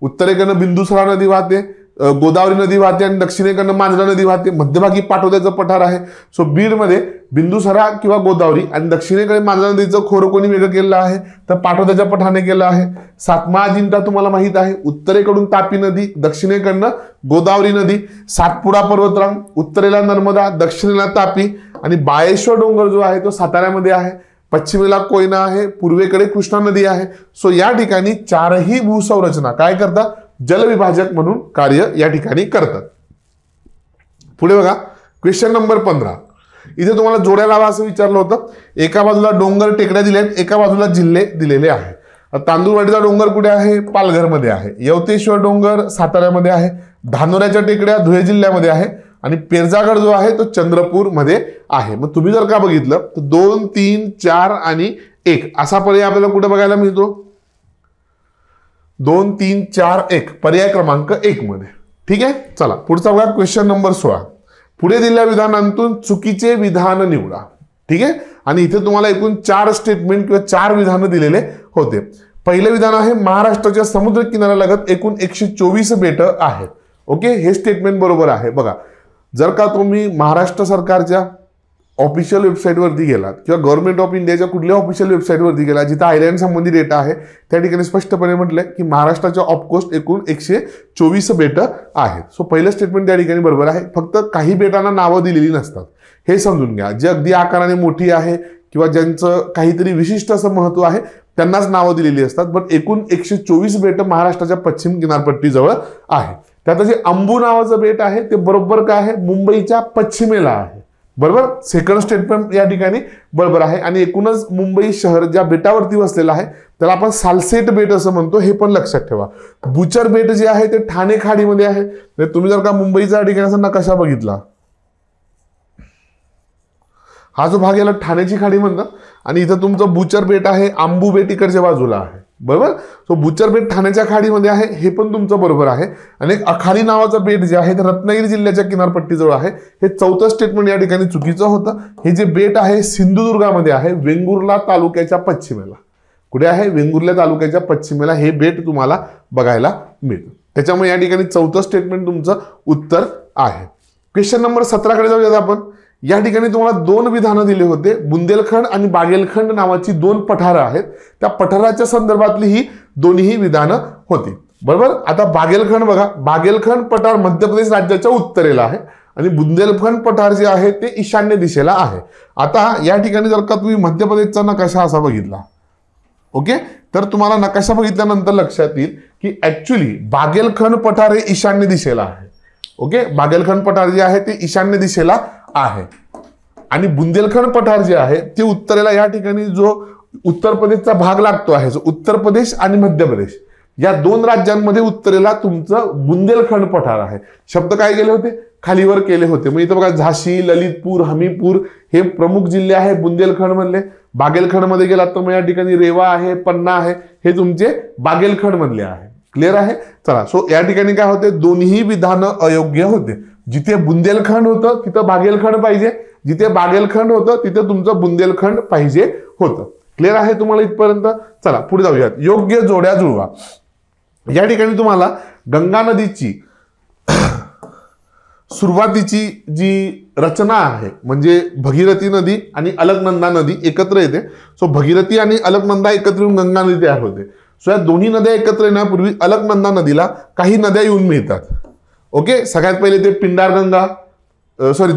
उत्तरेकडनं बिंदुसरा नदी वाहते, गोदावरी नदी वाहते आणि दक्षिणेकडनं मांजरा नदी वाहते. मध्यभागी पाटोद्याचं पठार आहे. सो बीडमध्ये बिंदुसरा किंवा गोदावरी आणि दक्षिणेकडे मांजरा नदीचं खोरं कोणी वेगळं केलं आहे तर पाटोद्याच्या पठाराने केलं आहे. सातमा अजिंठा तुम्हाला माहित आहे. उत्तरेकडून तापी नदी, दक्षिणेकडनं गोदावरी नदी, सातपुडा पर्वतरांग, उत्तरेला नर्मदा, दक्षिणेला तापी आणि बाळेश्वर डोंगर जो आहे तो साताऱ्यामध्ये आहे. पश्चिमेला कोयना आहे, पूर्वेकडे कृष्णा नदी आहे. सो या ठिकाणी 4ही भूसंरचना काय करतात जलविभाजक म्हणून कार्य या ठिकाणी करतात. पुढे बघा क्वेश्चन नंबर 15. इथे तुम्हाला जोड्या लावा असं विचारलं होतं. एका बाजूला डोंगर टेकड्या दिल्या आहेत, एका बाजूला जिल्हे दिलेले आहेत. तांदूळवाडीचा डोंगर कुठे आहे पालघरमध्ये आहे. यवतेश्वर डोंगर साताऱ्यामध्ये आहे. धानोऱ्याच्या टेकड्या धुळे जिल्ह्यामध्ये आहे आणि पेरजागड जो आहे तो चंद्रपूरमध्ये आहे. मग तुम्ही जर का बघितलं तर 2, 3, 4 आणि 1 असा पर्याय आपल्याला कुठे बघायला मिळतो 2, 3, 4, 1 पर्याय क्रमांक 1 मध्ये. ठीक आहे. चला पुढचा बघा क्वेश्चन नंबर 16. पुढे दिलेल्या विधानांतून चुकीचे विधान निवडा. ठीक आहे. आणि इथे तुम्हाला एकूण 4 स्टेटमेंट किंवा 4 विधानं दिलेले होते. पहिलं विधान आहे महाराष्ट्राच्या समुद्र किनाऱ्यालगत एकूण 124 बेटं आहेत. ओके. हे स्टेटमेंट बरोबर आहे. बघा जर का तुम्ही महाराष्ट्र सरकारच्या ऑफिशियल वेबसाईटवरती गेलात किंवा गव्हर्नमेंट ऑफ इंडियाच्या कुठल्या ऑफिशियल वेबसाईटवरती गेला जिथे आयलँड संबंधी डेटा आहे त्या ठिकाणी स्पष्टपणे म्हटलंय की महाराष्ट्राच्या ऑफकोस्ट एकूण 124 बेटं आहेत. सो पहिलं स्टेटमेंट त्या ठिकाणी बरोबर आहे. फक्त काही बेटांना नावं दिलेली नसतात हे समजून घ्या. जे अगदी आकाराने मोठी आहे किंवा ज्यांचं काहीतरी विशिष्ट असं महत्व आहे त्यांनाच नावं दिलेली असतात. पण एकूण 124 बेटं महाराष्ट्राच्या पश्चिम किनारपट्टीजवळ आहे. त्यात जे अंबू नावाचं बेट आहे ते बरोबर काय आहे मुंबईच्या पश्चिमेला आहे. बरोबर. सेकंड स्टेटमेंट या ठिकाणी बरोबर आहे. आणि एकूणच मुंबई शहर ज्या बेटावरती वसलेलं आहे त्याला आपण सालसेट बेट असं म्हणतो हे पण लक्षात ठेवा. बुचर बेट जे आहे ते ठाणे खाडीमध्ये आहे. तुम्ही जर का मुंबईचा ठिकाणाचा नकाशा बघितला हा जो भाग याला ठाण्याची खाडी म्हणतात आणि इथं तुमचं बुचर बेट आहे आंबू बेट इकडच्या बाजूला आहे. बरोबर. सो बुचर बेट ठाण्याच्या खाडीमध्ये आहे हे पण तुमचं बरोबर आहे. आणि एक अखाडी नावाचं बेट जे आहे ते रत्नागिरी जिल्ह्याच्या किनारपट्टीजवळ आहे. हे 4थं स्टेटमेंट या ठिकाणी चुकीचं होतं. हे जे बेट आहे सिंधुदुर्गामध्ये आहे वेंगुर्ला तालुक्याच्या पश्चिमेला. कुठे आहे वेंगुर्ला तालुक्याच्या पश्चिमेला हे बेट तुम्हाला बघायला मिळतं. त्याच्यामुळे या ठिकाणी चौथं स्टेटमेंट तुमचं उत्तर आहे. क्वेश्चन नंबर 17 कडे जाऊयात आपण. या ठिकाणी तुम्हाला दोन विधानं दिले होते. बुंदेलखंड आणि बागेलखंड नावाची दोन पठारं आहेत. त्या पठाराच्या संदर्भातली ही दोन्ही विधानं होती. बरोबर. आता बागेलखंड बघा, बागेलखंड पठार मध्य प्रदेश राज्याच्या उत्तरेला आहे आणि बुंदेलखंड पठार जे आहे ते ईशान्य दिशेला आहे. आता या ठिकाणी जर का तुम्ही मध्य प्रदेशचा नकाशा असा बघितला, ओके, तर तुम्हाला नकाशा बघितल्यानंतर लक्षात येईल की ऍक्च्युली बागेलखंड पठार हे ईशान्य दिशेला आहे. ओके, बागेलखंड पठार जे आहे ते ईशान्य दिशेला आहे आणि बुंदेलखंड पठार जे आहे ते उत्तरेला. या ठिकाणी जो उत्तर प्रदेशचा भाग लागतो आहे, जो उत्तर प्रदेश आणि मध्य प्रदेश या दोन राज्यांमध्ये उत्तरेला तुमचं बुंदेलखंड पठार आहे. शब्द काय केले होते, खालीवर केले होते. मग इथं बघा झाशी, ललितपूर, हमीरपूर हे प्रमुख जिल्हे आहे बुंदेलखंड मधले. बागेलखंड मध्ये गेलात तर मग या ठिकाणी रेवा आहे, पन्ना आहे, हे तुमचे बागेलखंड मधले आहे. क्लिअर आहे. चला, सो या ठिकाणी काय होते, दोन्ही विधानं अयोग्य होते. जिथे बुंदेलखंड होतं तिथं बागेलखंड पाहिजे, जिथे बागेलखंड होतं तिथे तुमचं बुंदेलखंड पाहिजे होतं. क्लिअर आहे तुम्हाला इथपर्यंत. चला पुढे जाऊयात. योग्य जोड्या जुळवा. या ठिकाणी तुम्हाला गंगा नदीची सुरुवातीची जी रचना आहे म्हणजे भगीरथी नदी आणि अलकनंदा नदी एकत्र येते. सो भगीरथी आणि अलकनंदा एकत्र येऊन गंगा नदी तयार होते. सो या दोन्ही नद्या एकत्र येण्यापूर्वी अलकनंदा नदीला काही नद्या येऊन मिळतात. ओके, सगळ्यात पहिले ते पिंडार गंगा,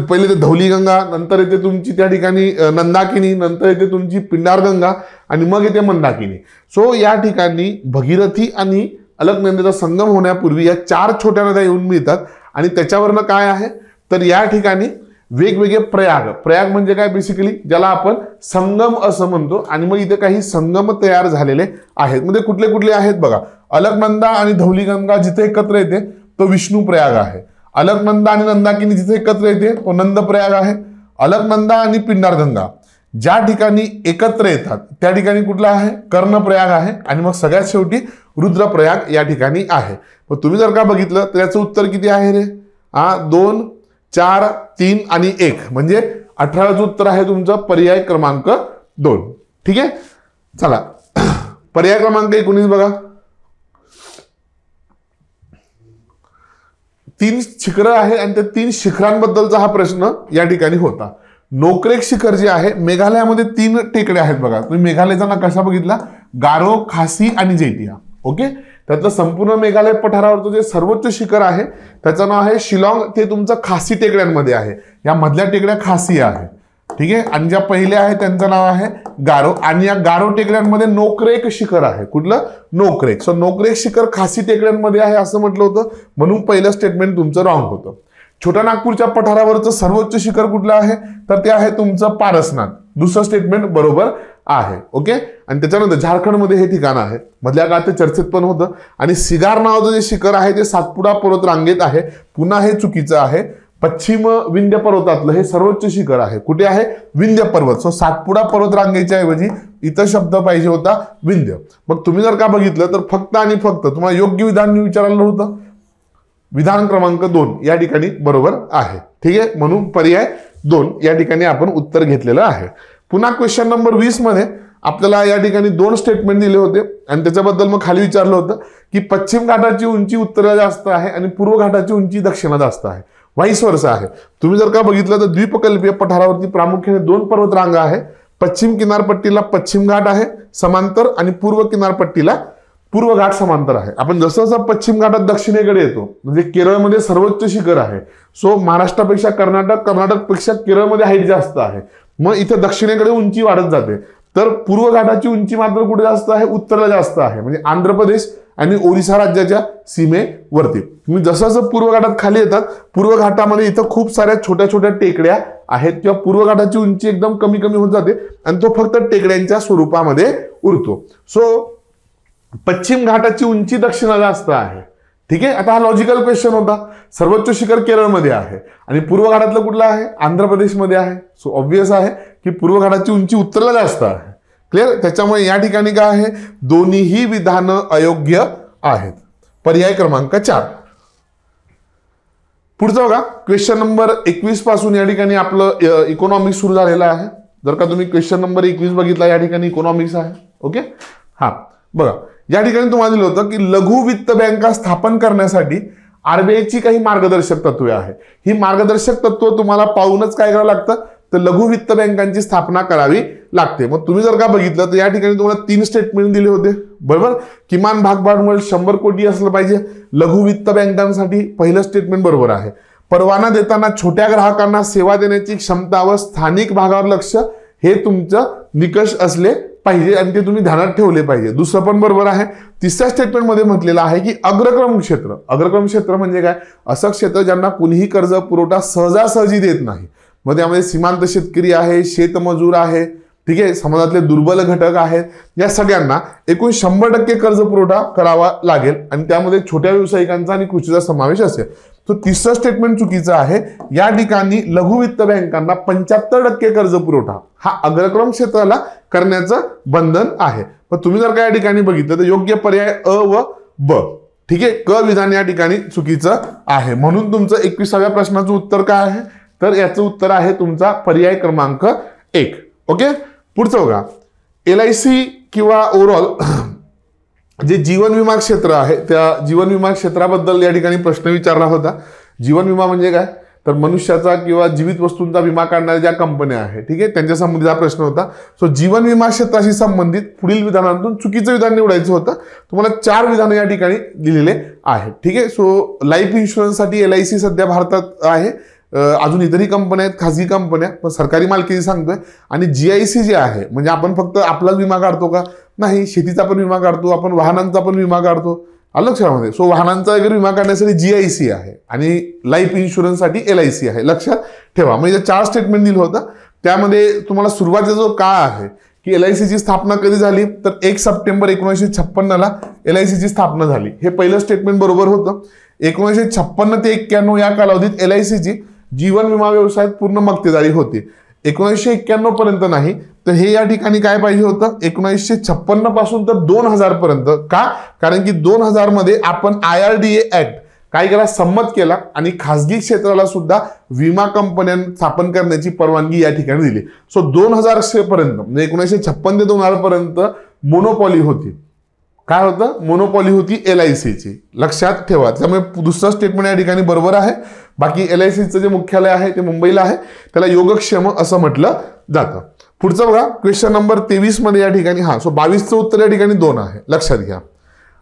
पहिले ते धौली गंगा, नंतर येते तुमची त्या ठिकाणी नंदाकिनी, नंतर येते तुमची पिंडार गंगा आणि मग येते मंदाकिनी. सो या ठिकाणी भगीरथी आणि अलकनंदेचा संगम होण्यापूर्वी या चार छोट्या नद्या येऊन मिळतात आणि त्याच्यावरनं काय आहे तर या ठिकाणी वेगवेगळे प्रयाग म्हणजे काय बेसिकली ज्याला आपण संगम असं म्हणतो आणि मग इथे काही संगम तयार झालेले आहेत. म्हणजे कुठले कुठले आहेत बघा. अलकनंदा आणि धौली गंगा जिथे एकत्र येते तो विष्णू प्रयाग आहे. अलकनंदा आणि नंदाकिनी जिथे एकत्र येते तो नंद प्रयाग आहे. अलकनंदा आणि पिंडार गंगा ज्या ठिकाणी एकत्र येतात त्या ठिकाणी कुठला आहे, कर्णप्रयाग आहे आणि मग सगळ्यात शेवटी रुद्रप्रयाग या ठिकाणी आहे. मग तुम्ही जर का बघितलं तर याचं उत्तर किती आहे रे, 2, 4, 3 आणि 1 म्हणजे 18चं उत्तर आहे तुमचं पर्याय क्रमांक 2. ठीक आहे. चला पर्याय क्रमांक 19 बघा. 3 शिखरं आहे आणि त्या 3 शिखरांबद्दलचा हा प्रश्न या ठिकाणी होता. नोकरेक शिखर जे आहे मेघालयामध्ये 3 टेकड्या आहेत बघा. तुम्ही मेघालयचा नकाशा बघितला, गारो, खासी आणि जेटिया. ओके, त्यातलं संपूर्ण मेघालय पठारावरचं जे सर्वोच्च शिखर आहे त्याचं नाव आहे शिलाँग. ते तुमचं खासी टेकड्यांमध्ये आहे. या मधल्या टेकड्या खासी आहे. ठीक आहे. आणि ज्या पहिल्या आहेत त्यांचं नाव आहे गारो आणि या गारो टेकड्यांमध्ये नोकरेक शिखर आहे. कुठलं, नोकरेक. सो नोकरेक शिखर खासी टेकड्यांमध्ये आहे असं म्हटलं होतं म्हणून पहिलं स्टेटमेंट तुमचं रॉंग होतं. छोट्या नागपूरच्या पठारावरचं सर्वोच्च शिखर कुठलं आहे तर ते आहे तुमचं पारसनाथ. दुसरं स्टेटमेंट बरोबर आहे. ओके. आणि त्याच्यानंतर झारखंडमध्ये हे ठिकाण आहे. मधल्या काळात ते चर्चेत पण होतं. आणि सिगार नावाचं जे शिखर आहे ते सातपुडा पर्वत रांगेत आहे. पुन्हा हे चुकीचं आहे. पश्चिम विंध्य पर्वतातलं हे सर्वोच्च शिखर आहे. कुठे आहे, विंध्य पर्वत. सो सातपुडा पर्वत रांगेच्या ऐवजी इथं शब्द पाहिजे होता विंध्य. मग तुम्ही जर का बघितलं तर फक्त आणि फक्त तुम्हाला योग्य विधान विचारलं होतं. विधान क्रमांक 2 या ठिकाणी बरोबर आहे. ठीक आहे. म्हणून पर्याय 2 या ठिकाणी आपण उत्तर घेतलेलं आहे. पुन्हा क्वेश्चन नंबर 20 मध्ये आपल्याला या ठिकाणी 2 स्टेटमेंट दिले होते आणि त्याच्याबद्दल मग खाली विचारलं होतं की पश्चिम घाटाची उंची उत्तरेला जास्त आहे आणि पूर्व घाटाची उंची दक्षिणेला जास्त आहे. व्हाईस वर्सा आहे. तुम्ही जर का बघितलं तर द्वीपकल्पीय पठारावरती प्रामुख्याने 2 पर्वतरांगा आहे. पश्चिम किनारपट्टीला पश्चिम घाट आहे समांतर आणि पूर्व किनारपट्टीला पूर्व घाट समांतर आहे. आपण जसं जसं पश्चिम घाटात दक्षिणेकडे येतो म्हणजे केरळमध्ये सर्वोच्च शिखर आहे. सो महाराष्ट्रापेक्षा कर्नाटकपेक्षा केरळमध्ये हाईट जास्त आहे. मग इथे दक्षिणेकडे उंची वाढत जाते. तर पूर्व घाटाची उंची मात्र कुठे जास्त आहे, उत्तरेला जास्त आहे. म्हणजे आंध्र प्रदेश आणि ओरिसा राज्याच्या सीमेवरती. तुम्ही जसं जसं पूर्व घाटात खाली येतात पूर्व घाटामध्ये इथं खूप साऱ्या छोट्या छोट्या टेकड्या आहेत किंवा पूर्व घाटाची उंची एकदम कमी कमी होत जाते आणि तो फक्त टेकड्यांच्या स्वरूपामध्ये उरतो. सो पश्चिम घाटाची उंची दक्षिणेला जास्त आहे. ठीक आहे. आता हा लॉजिकल क्वेश्चन होता. सर्वोच्च शिखर केरळमध्ये आहे आणि पूर्व घाटातलं कुठलं आहे, आंध्र प्रदेशमध्ये आहे. सो ऑब्वियस आहे की पूर्व घाटाची उंची उत्तरेला जास्त आहे. क्लिअर. त्याच्यामुळे या ठिकाणी काय आहे, दोन्हीही विधानं अयोग्य आहेत. पर्याय क्रमांक 4. पुढचं बघा. क्वेश्चन नंबर 21 पासून या ठिकाणी आपलं इकॉनॉमिक्स सुरू झालेलं आहे. जर का तुम्ही क्वेश्चन नंबर 21 बघितला या ठिकाणी इकॉनॉमिक्स आहे. ओके. हा बघा या ठिकाणी तुम्हाला दिलं होतं की लघु वित्त बँका स्थापन करण्यासाठी आरबीआयची काही मार्गदर्शक तत्वे आहे. ही मार्गदर्शक तत्व तुम्हाला पाहूनच काय करावं लागतं, तर लघु वित्त बँकांची स्थापना करावी लागते. मग तुम्ही जर का बघितलं तर या ठिकाणी तुम्हाला 3 स्टेटमेंट दिले होते, बरोबर. किमान भागभांडवल 100 कोटी असलं पाहिजे लघु वित्त बँकांसाठी, पहिलं स्टेटमेंट बरोबर आहे. परवाना देताना छोट्या ग्राहकांना सेवा देण्याची क्षमता व स्थानिक भागावर लक्ष हे तुमचं निकष असले पाहिजे आणि ते तुम्ही ध्यानात ठेवले पाहिजे. दुसरं पण बरोबर आहे. तिसऱ्या स्टेटमेंटमध्ये म्हटलेलं आहे की अग्रक्रम क्षेत्र. अग्रक्रम क्षेत्र म्हणजे काय, असं क्षेत्र ज्यांना कुणीही कर्ज पुरवठा सहजासहजी देत नाही. मग त्यामध्ये सीमांत शेतकरी आहे, शेतमजूर आहे, ठीक आहे, समाजातले दुर्बल घटक आहेत, या सगळ्यांना एकूण 100% कर्ज पुरवठा करावा लागेल आणि त्यामध्ये छोट्या व्यावसायिकांचा आणि कृषीचा समावेश असेल. तो तिसरं स्टेटमेंट चुकीचं आहे. या ठिकाणी लघु वित्त बँकांना 75% कर्ज पुरवठा हा अग्रक्रम क्षेत्राला करण्याचं बंधन आहे. पण तुम्ही जर का या ठिकाणी बघितलं तर योग्य पर्याय अ व ब, ठीक आहे. क विधान या ठिकाणी चुकीचं आहे. म्हणून तुमचं 21व्या प्रश्नाचं उत्तर काय आहे, तर याचं उत्तर आहे तुमचा पर्याय क्रमांक 1. ओके. पुढचं बघा, LIC किंवा ओव्हरऑल जे जीवन विमा क्षेत्र आहे त्या जीवन विमा क्षेत्राबद्दल या ठिकाणी प्रश्न विचारला होता. जीवन विमा म्हणजे काय, तर मनुष्याचा किंवा जीवित वस्तूंचा विमा काढणाऱ्या ज्या कंपन्या आहेत, ठीक आहे, त्यांच्या संबंधित हा प्रश्न होता. सो जीवन विमा क्षेत्राशी संबंधित पुढील विधानातून चुकीचं विधान निवडायचं होतं. तुम्हाला 4 विधानं या ठिकाणी दिलेले आहेत, ठीक आहे. सो लाईफ इन्शुरन्ससाठी LIC सध्या भारतात आहे. अजून इतरही कंपन्या आहेत, खाजगी कंपन्या, पण सरकारी मालकीची सांगतोय. आणि GIC जे आहे म्हणजे आपण फक्त आपलाच विमा काढतो का, नाही, शेतीचा पण विमा काढतो आपण, वाहनांचा पण विमा काढतो, आलं लक्षामध्ये. सो वाहनांचा वगैरे विमा काढण्यासाठी GIC आहे आणि लाईफ इन्शुरन्ससाठी LIC आहे, लक्षात ठेवा. म्हणजे 4 स्टेटमेंट दिलं होतं. त्यामध्ये तुम्हाला सुरुवातीचा जो काळ आहे की LIC ची स्थापना कधी झाली, तर 1 सप्टेंबर 1956ला LIC ची स्थापना झाली. हे पहिलं स्टेटमेंट बरोबर होतं. 1956 ते 91 या कालावधीत LIC ची जीवन विमा व्यवसायात पूर्ण मक्तेदारी होती. 1991 पर्यंत नाही, तर हे या ठिकाणी काय पाहिजे होतं, 1956 पासून तर 2000 पर्यंत. का, कारण की 2000 मध्ये आपण IRDA ऍक्ट काय केला, संमत केला आणि खासगी क्षेत्राला सुद्धा विमा कंपन्या स्थापन करण्याची परवानगी या ठिकाणी दिली. सो 2000 पर्यंत म्हणजे 1956 ते 2000 पर्यंत मोनोपॉली होती. काय होतं, मोनोपॉली होती LIC ची, लक्षात ठेवा. त्यामुळे दुसरं स्टेटमेंट या ठिकाणी बरोबर आहे. बाकी LICचं जे मुख्यालय आहे ते मुंबईला आहे, त्याला योगक्षेम असं म्हटलं जातं. पुढचं बघा, क्वेश्चन नंबर 23 मध्ये या ठिकाणी 22चं उत्तर या ठिकाणी 2 आहे, लक्षात घ्या.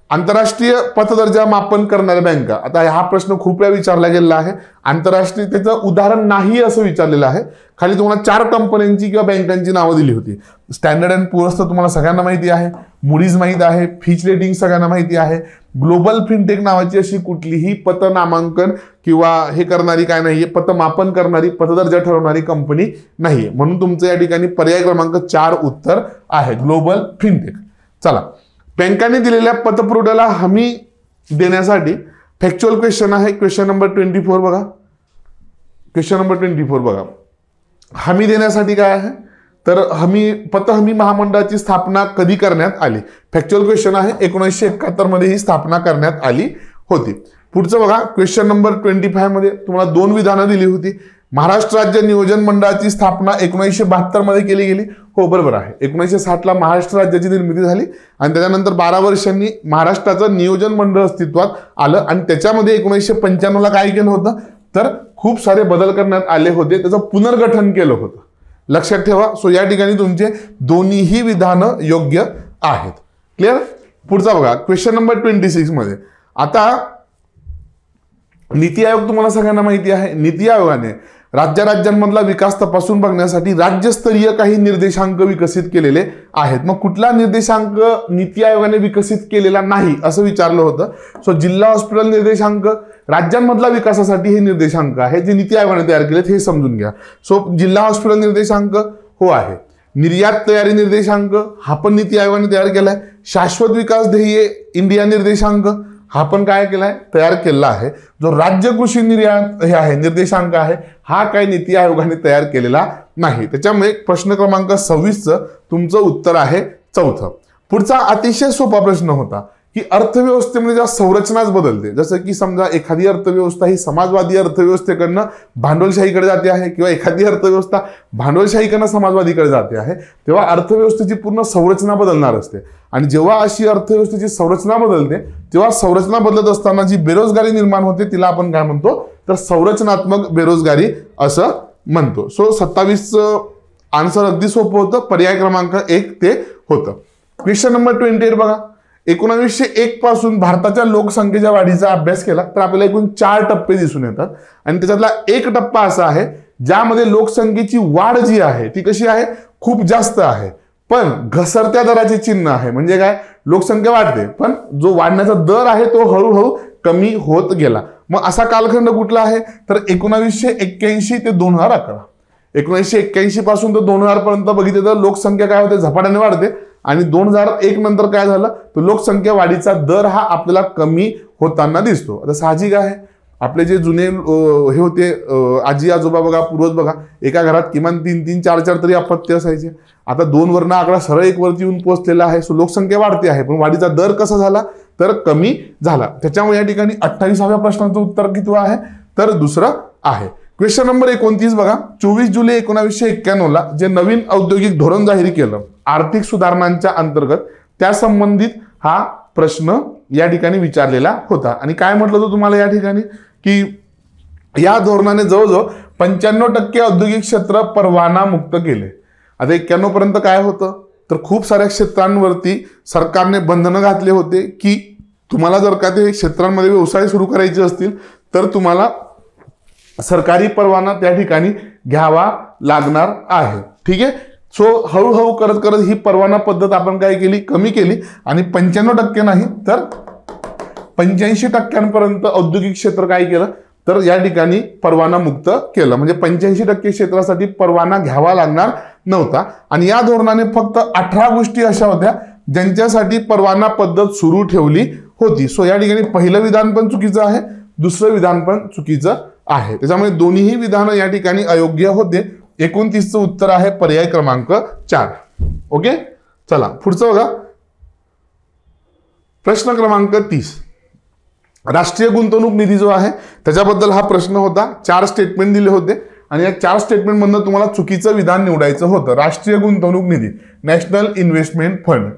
आंतरराष्ट्रीय पतदर्जा मापन करणाऱ्या बँका. आता हा प्रश्न खूप वेळा विचारला गेलेला आहे. आंतरराष्ट्रीयतेचं उदाहरण नाही असं विचारलेलं आहे. खाली तुम्हाला 4 कंपन्यांची किंवा बँकांची नावं दिली होती. स्टँडर्ड अँड पुअर्स तर तुम्हाला सगळ्यांना माहिती आहे, मूडीज माहिती आहे, फिच रेटिंग सगळ्यांना माहिती आहे. ग्लोबल फिनटेक नावाची अशी कुठलीही पत नामांकन किंवा हे करणारी काय नाहीये, पतमापन करणारी, पतदर्जा ठरवणारी कंपनी नाहीये. म्हणून तुमचं या ठिकाणी पर्याय क्रमांक 4 उत्तर आहे, ग्लोबल फिनटेक. चला, बँकांनी दिलेल्या पतपुरवठ्याला हमी देण्यासाठी फॅक्च्युअल क्वेश्चन आहे. क्वेश्चन नंबर 24 बघा. क्वेश्चन नंबर 24 बघा. हमी देण्यासाठी काय आहे, तर पतहमी महामंडळाची स्थापना कधी करण्यात आली. फॅक्च्युअल क्वेश्चन आहे. 1971 मध्ये ही स्थापना करण्यात आली होती. पुढचं बघा, क्वेश्चन नंबर 25 मध्ये तुम्हाला 2 विधानं दिली होती. महाराष्ट्र राज्य नियोजन मंडळाची स्थापना 1972 मध्ये केली गेली. हो, बरोबर आहे. 1960ला महाराष्ट्र राज्याची निर्मिती झाली आणि त्याच्यानंतर 12 वर्षांनी महाराष्ट्राचं नियोजन मंडळ अस्तित्वात आलं आणि त्याच्यामध्ये 1995ला काय केलं होतं, तर खूप सारे बदल करण्यात आले होते, त्याचं पुनर्गठन केलं होतं, लक्षात ठेवा. सो या ठिकाणी तुमचे दोन्हीही विधानं योग्य आहेत. क्लिअर. पुढचा बघा, क्वेश्चन नंबर 26 मध्ये. आता नीती आयोग तुम्हाला सगळ्यांना माहिती आहे. नीती आयोगाने राज्यांमधला विकास तपासून बघण्यासाठी राज्यस्तरीय काही निर्देशांक विकसित केलेले आहेत. मग कुठला निर्देशांक नीती आयोगाने विकसित केलेला नाही असं विचारलं होतं. सो जिल्हा हॉस्पिटल निर्देशांक राज्यांमधला विकासासाठी हे निर्देशांक आहे जे नीती आयोगाने तयार केलेत, हे समजून घ्या. सो जिल्हा हॉस्पिटल निर्देशांक हो आहे. निर्यात तयारी निर्देशांक हा पण नीती आयोगाने तयार केलाय. शाश्वत विकास ध्येय इंडिया निर्देशांक हा पण काय केलाय, तयार केला आहे. जो राज्य कृषी निर्यात हे आहे निर्देशांक आहे, हा काय नीती आयोगाने तयार केलेला नाही. त्याच्यामुळे प्रश्न क्रमांक 26चं तुमचं उत्तर आहे 4. पुढचा अतिशय सोपा प्रश्न होता की अर्थव्यवस्थेमध्ये जेव्हा संरचनाच बदलते, जसं की समजा एखादी अर्थव्यवस्था ही समाजवादी अर्थव्यवस्थेकडनं भांडवलशाहीकडे जाते आहे किंवा एखादी अर्थव्यवस्था भांडवलशाहीकडनं समाजवादीकडे जाते आहे, तेव्हा अर्थव्यवस्थेची पूर्ण संरचना बदलणार असते. आणि जेव्हा अशी अर्थव्यवस्थेची संरचना बदलते तेव्हा संरचना बदलत असताना जी बेरोजगारी निर्माण होते तिला आपण काय म्हणतो, तर संरचनात्मक बेरोजगारी असं म्हणतो. सो 27चं आन्सर अगदी सोपं होतं, पर्याय क्रमांक 1 ते होतं. क्वेश्चन नंबर 28 बघा. 1901 पासून भारताच्या लोकसंख्येच्या वाढीचा अभ्यास केला तर आपल्याला एकूण 4 टप्पे दिसून येतात आणि त्याच्यातला एक टप्पा असा आहे ज्यामध्ये लोकसंख्येची वाढ जी आहे ती कशी आहे, खूप जास्त आहे, पण घसरत्या दराचे चिन्ह आहे. म्हणजे काय, लोकसंख्या वाढते पण जो वाढण्याचा दर आहे तो हळूहळू कमी होत गेला. मग असा कालखंड कुठला आहे, तर 1981 ते 2011. 1981 पासून तर 2000 पर्यंत बघितलं तर लोकसंख्या काय होते, झपाट्याने वाढते. आणि 2001 नंतर काय झालं, तर लोकसंख्या वाढीचा दर हा आपल्याला कमी होताना दिसतो. आता साहजिक आहे, आपले जे जुने हे होते आजी आजोबा बघा, पूर्वज बघा, एका घरात किमान 3-3, 4-4 तरी अपत्य असायचे. आता 2 वरनं आकडा सरळ 1 वरती येऊन पोहोचलेला आहे. सो लोकसंख्या वाढते आहे पण वाढीचा दर कसा झाला, तर कमी झाला. त्याच्यामुळे या ठिकाणी 28व्या प्रश्नाचं उत्तर किती आहे, तर दुसरं आहे. क्वेश्चन नंबर 29 बघा. 24 जुलै 1991 जे नवीन औद्योगिक धोरण जाहीर केलं आर्थिक सुधारणांच्या अंतर्गत, त्या संबंधित हा प्रश्न या ठिकाणी विचारलेला होता. आणि काय म्हटलं होतं तुम्हाला या ठिकाणी, की या धोरणाने जवळजवळ 95% औद्योगिक क्षेत्र परवाना मुक्त केले. आता 91 पर्यंत काय होतं, तर खूप साऱ्या क्षेत्रांवरती सरकारने बंधनं घातले होते की तुम्हाला जर का ते क्षेत्रांमध्ये व्यवसाय सुरू करायचे असतील तर तुम्हाला सरकारी परवाना त्या ठिकाणी घ्यावा लागणार आहे. ठीक आहे. सो हळूहळू करत करत ही परवाना पद्धत आपण काय केली, कमी केली आणि 95% नाही तर 85% औद्योगिक क्षेत्र काय केलं, तर या ठिकाणी परवाना मुक्त केलं. म्हणजे 85% क्षेत्रासाठी परवाना घ्यावा लागणार नव्हता. आणि या धोरणाने फक्त 18 गोष्टी अशा होत्या ज्यांच्यासाठी परवाना पद्धत सुरू ठेवली होती. सो या ठिकाणी पहिलं विधान पण चुकीचं आहे, दुसरं विधान पण चुकीचं आहे. त्याच्यामुळे दोन्हीही विधानं या ठिकाणी अयोग्य होते. 29चं उत्तर आहे पर्याय क्रमांक 4. ओके, चला पुढचं बघा. प्रश्न क्रमांक 30. राष्ट्रीय गुंतवणूक निधी जो आहे त्याच्याबद्दल हा प्रश्न होता. 4 स्टेटमेंट दिले होते आणि या 4 स्टेटमेंट मधनं तुम्हाला चुकीचं विधान निवडायचं होतं. राष्ट्रीय गुंतवणूक निधी, नॅशनल इन्व्हेस्टमेंट फंड,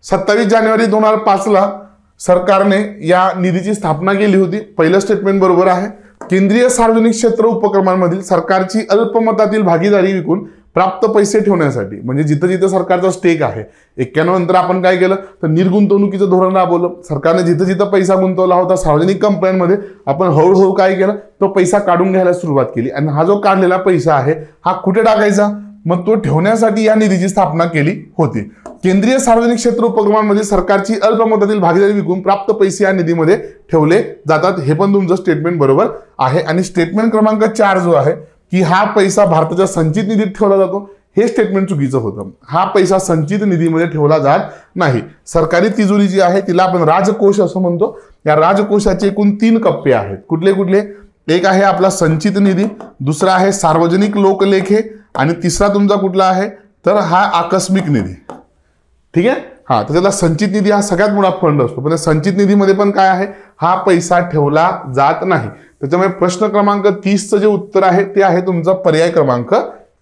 27 जानेवारी 2005 सरकारने या निधीची स्थापना केली होती. पहिलं स्टेटमेंट बरोबर आहे. केंद्रीय सार्वजनिक क्षेत्र उपक्रमांमधील सरकारची अल्पमतातील भागीदारी विकून प्राप्त पैसे ठेवण्यासाठी, म्हणजे जिथं जिथं सरकारचा स्टेक आहे. 91 नंतर आपण काय केलं, तर निर्गुंतवणुकीचं धोरण राबवलं. सरकारने जिथं जिथं पैसा गुंतवला होता सार्वजनिक कंपन्यांमध्ये, आपण हळूहळू काय केलं, तो पैसा काढून घ्यायला सुरुवात केली. आणि हा जो काढलेला पैसा आहे हा कुठे टाकायचा, मग तो ठेवण्यासाठी या निधीची स्थापना केली होती. केंद्रीय सार्वजनिक क्षेत्र उपक्रमांमध्ये सरकारची अल्पमतातील भागीदारी विकून प्राप्त पैसे या निधीमध्ये ठेवले जातात. हे पण तुमचं स्टेटमेंट बरोबर आहे. आणि स्टेटमेंट क्रमांक 4 जो आहे की हा पैसा भारताच्या संचित निधीत ठेवला जातो, हे स्टेटमेंट चुकीचं होतं. हा पैसा संचित निधीमध्ये ठेवला जात नाही. सरकारी तिजोरी जी आहे तिला आपण राजकोष असं म्हणतो. या राजकोषाचे एकूण 3 कप्पे आहेत. कुठले कुठले, एक आहे आपला संचित निधी, दुसरा आहे सार्वजनिक लोकलेखे आणि तिसरा तुमचा कुठला आहे, तर हा आकस्मिक निधी. ठीक आहे. हा, त्याच्यातला संचित निधी हा सगळ्यात मोठा फंड असतो, पण संचित निधीमध्ये पण काय आहे, हा पैसा ठेवला जात नाही. त्याच्यामुळे प्रश्न क्रमांक 30चं जे उत्तर आहे ते आहे तुमचा पर्याय क्रमांक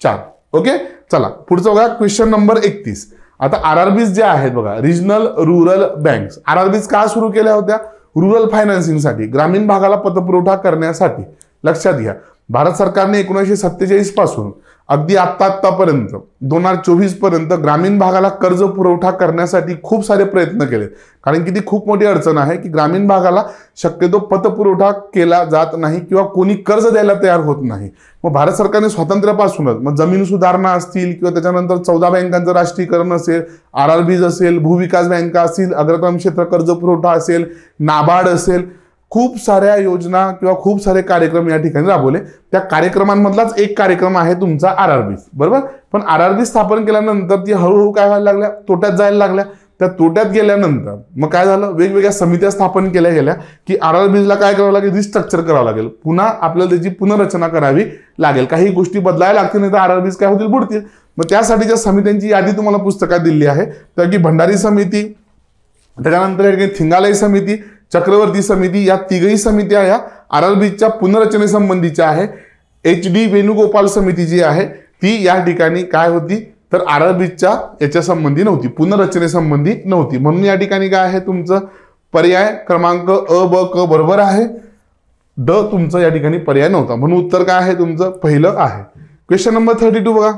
4. ओके, चला पुढचं बघा. Question number 31. आता आरआरबीज जे आहेत बघा, रिजनल रूरल बँक्स, आरआरबीज का सुरू केल्या होत्या, रूरल फायनान्सिंगसाठी, ग्रामीण भागाला पतपुरवठा करण्यासाठी. लक्षात घ्या, भारत सरकारने 1947 पासून अगदी आत्तापर्यंत 2024 पर्यंत ग्रामीण भागाला कर्ज पुरवठा करण्यासाठी खूप सारे प्रयत्न केले. कारण की ती खूप मोठी अडचण आहे की ग्रामीण भागाला शक्यतो पतपुरवठा केला जात नाही किंवा कोणी कर्ज द्यायला तयार होत नाही. मग भारत सरकारने स्वातंत्र्यापासूनच मग जमीन सुधारणा असतील किंवा त्याच्यानंतर 14 बँकांचं राष्ट्रीयकरण असेल, आरआरबीज असेल, भूविकास बँका असतील, अग्रक्रम क्षेत्र कर्ज पुरवठा असेल, नाबार्ड असेल, खूप साऱ्या योजना किंवा खूप सारे कार्यक्रम या ठिकाणी राबवले. त्या कार्यक्रमांमधलाच एक कार्यक्रम आहे तुमचा आरआरबी, बरोबर. पण आरआरबी स्थापन केल्यानंतर ती हळूहळू काय व्हायला लागल्या, तोट्यात जायला लागल्या. त्या तोट्यात गेल्यानंतर मग काय झालं, वेगवेगळ्या समित्या स्थापन केल्या गेल्या की आरआरबीजला काय करावं लागेल, रिस्ट्रक्चर करावं लागेल, पुन्हा आपल्याला त्याची पुनर्रचना करावी लागेल, काही गोष्टी बदलायला लागतील, नाही तर आरआरबीज काय होतील, बुडतील. मग त्यासाठीच्या समित्यांची यादी तुम्हाला पुस्तकात दिली आहे. तर की भंडारी समिती, त्याच्यानंतर या ठिकाणी थिंगालाई समिती, चक्रवर्ती समिती या तिघही समित्या या आरआरबीच्या पुनर्रचनेसंबंधीच्या आहे. HD वेणुगोपाल समिती जी आहे ती या ठिकाणी काय होती तर आरआरबीच्या याच्या संबंधी नव्हती, पुनर्रचनेसंबंधी नव्हती. म्हणून या ठिकाणी काय आहे तुमचं पर्याय क्रमांक अ ब क बरोबर आहे. ड तुमचं या ठिकाणी पर्याय नव्हता, म्हणून उत्तर काय आहे तुमचं पहिलं आहे. क्वेश्चन नंबर 32 बघा.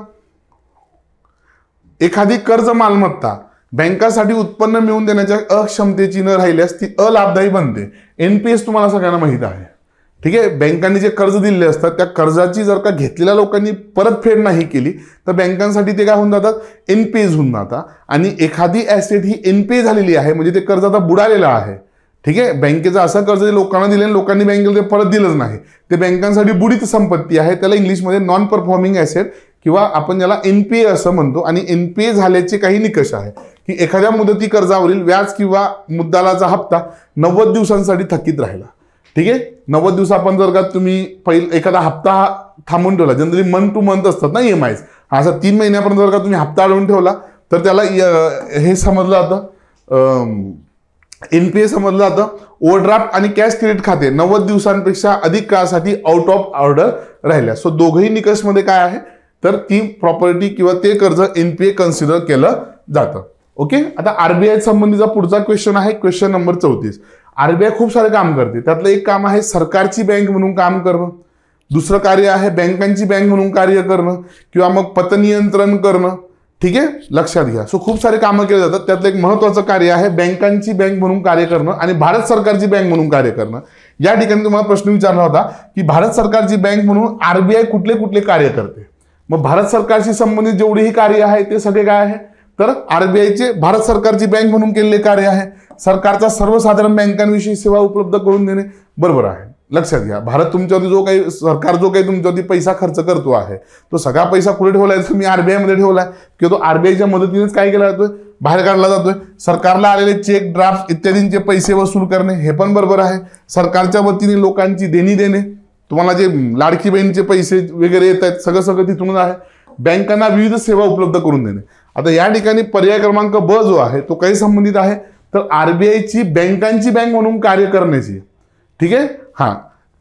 एखादी कर्ज मालमत्ता बँकासाठी उत्पन्न मिळवून देण्याच्या अक्षमतेची न राहिल्यास ती अलाभदायी बनते. NPS तुम्हाला सगळ्यांना माहित आहे. ठीक आहे, बँकांनी जे कर्ज दिलेले असतात त्या कर्जाची जर का घेतलेल्या लोकांनी परतफेड नाही केली तर बँकांसाठी ते काय होऊन जातात, NPS होऊन जातात. आणि एखादी ऍसेट ही NPA झालेली आहे म्हणजे ते कर्ज आता बुडालेलं आहे. ठीक आहे, बँकेचं असं कर्ज लोकांना दिले आणि लोकांनी बँकेला ते परत दिलंच नाही, ते बँकांसाठी बुडीत संपत्ती आहे. त्याला इंग्लिशमध्ये नॉन परफॉर्मिंग ऍसेट किंवा आपण ज्याला NPA असं म्हणतो. आणि NPA झाल्याचे काही निकष आहे की एखाद्या मुदती कर्जावरील व्याज किंवा मुद्दलाचा हप्ता 90 दिवसांसाठी थकीत राहिला. ठीक आहे, 90 दिवस आपण जर का तुम्ही एखादा हप्ता थांबून ठेवला, जनरली मंथ टू मंथ असतात ना EMIs, असा 3 महिन्यापर्यंत जर का तुम्ही हप्ता अडवून ठेवला तर त्याला हे समजलं जातं, NPA समजलं जातं. ओव्हरड्राफ्ट आणि कॅश क्रेडिट खाते 90 दिवसांपेक्षा अधिक काळासाठी आउट ऑफ ऑर्डर राहिल्या. सो दोघंही निकषमध्ये काय आहे तर ती प्रॉपर्टी किंवा ते कर्ज NPA कन्सिडर केलं जातं. ओके, आता RBI संबंधीचा पुढचा क्वेश्चन आहे क्वेश्चन नंबर 34. RBI खूप सारे काम करते, त्यातलं एक काम आहे सरकारची बँक म्हणून काम करणं, दुसरं कार्य आहे बँकांची बँक म्हणून कार्य करणं किंवा मग पतनियंत्रण करणं. ठीक आहे, लक्षात घ्या. सो खूप सारे कामं केले जातात, त्यातलं एक महत्वाचं कार्य आहे बँकांची बँक म्हणून कार्य करणं आणि भारत सरकारची बँक म्हणून कार्य करणं. या ठिकाणी तुम्हाला प्रश्न विचारला होता की भारत सरकारची बँक म्हणून RBI कुठले कुठले कार्य करते. मग भारत सरकारशी संबंधित जेवढेही कार्य आहे ते सगळे काय आहे तर RBIचे भारत सरकारची बँक म्हणून केलेले कार्य आहे. सरकारचा सर्वसाधारण बँकांविषयी सेवा उपलब्ध करून देणे, बरोबर आहे. लक्षात घ्या, भारत तुमच्यावरती जो काही सरकार जो काही तुमच्यावरती पैसा खर्च करतो आहे तो सगळा पैसा कुठे ठेवलाय, तुम्ही RBI मध्ये ठेवलाय किंवा तो RBIच्या मदतीनेच काय केला जातोय, बाहेर काढला जातोय. सरकारला आलेले चेक, ड्राफ्ट इत्यादींचे पैसे वसूल करणे हे पण बरोबर आहे. सरकारच्या वतीने लोकांची देणी देणे, तुम्हाला जे लाडकी बहिणीचे पैसे वगैरे येत आहेत सगळं तिथूनच आहे. बँकांना विविध सेवा उपलब्ध करून देणे. आता या ठिकाणी पर्याय क्रमांक ब जो आहे तो काही संबंधित आहे तर RBIची बँकांची बँक म्हणून कार्य करण्याची. ठीक आहे, हा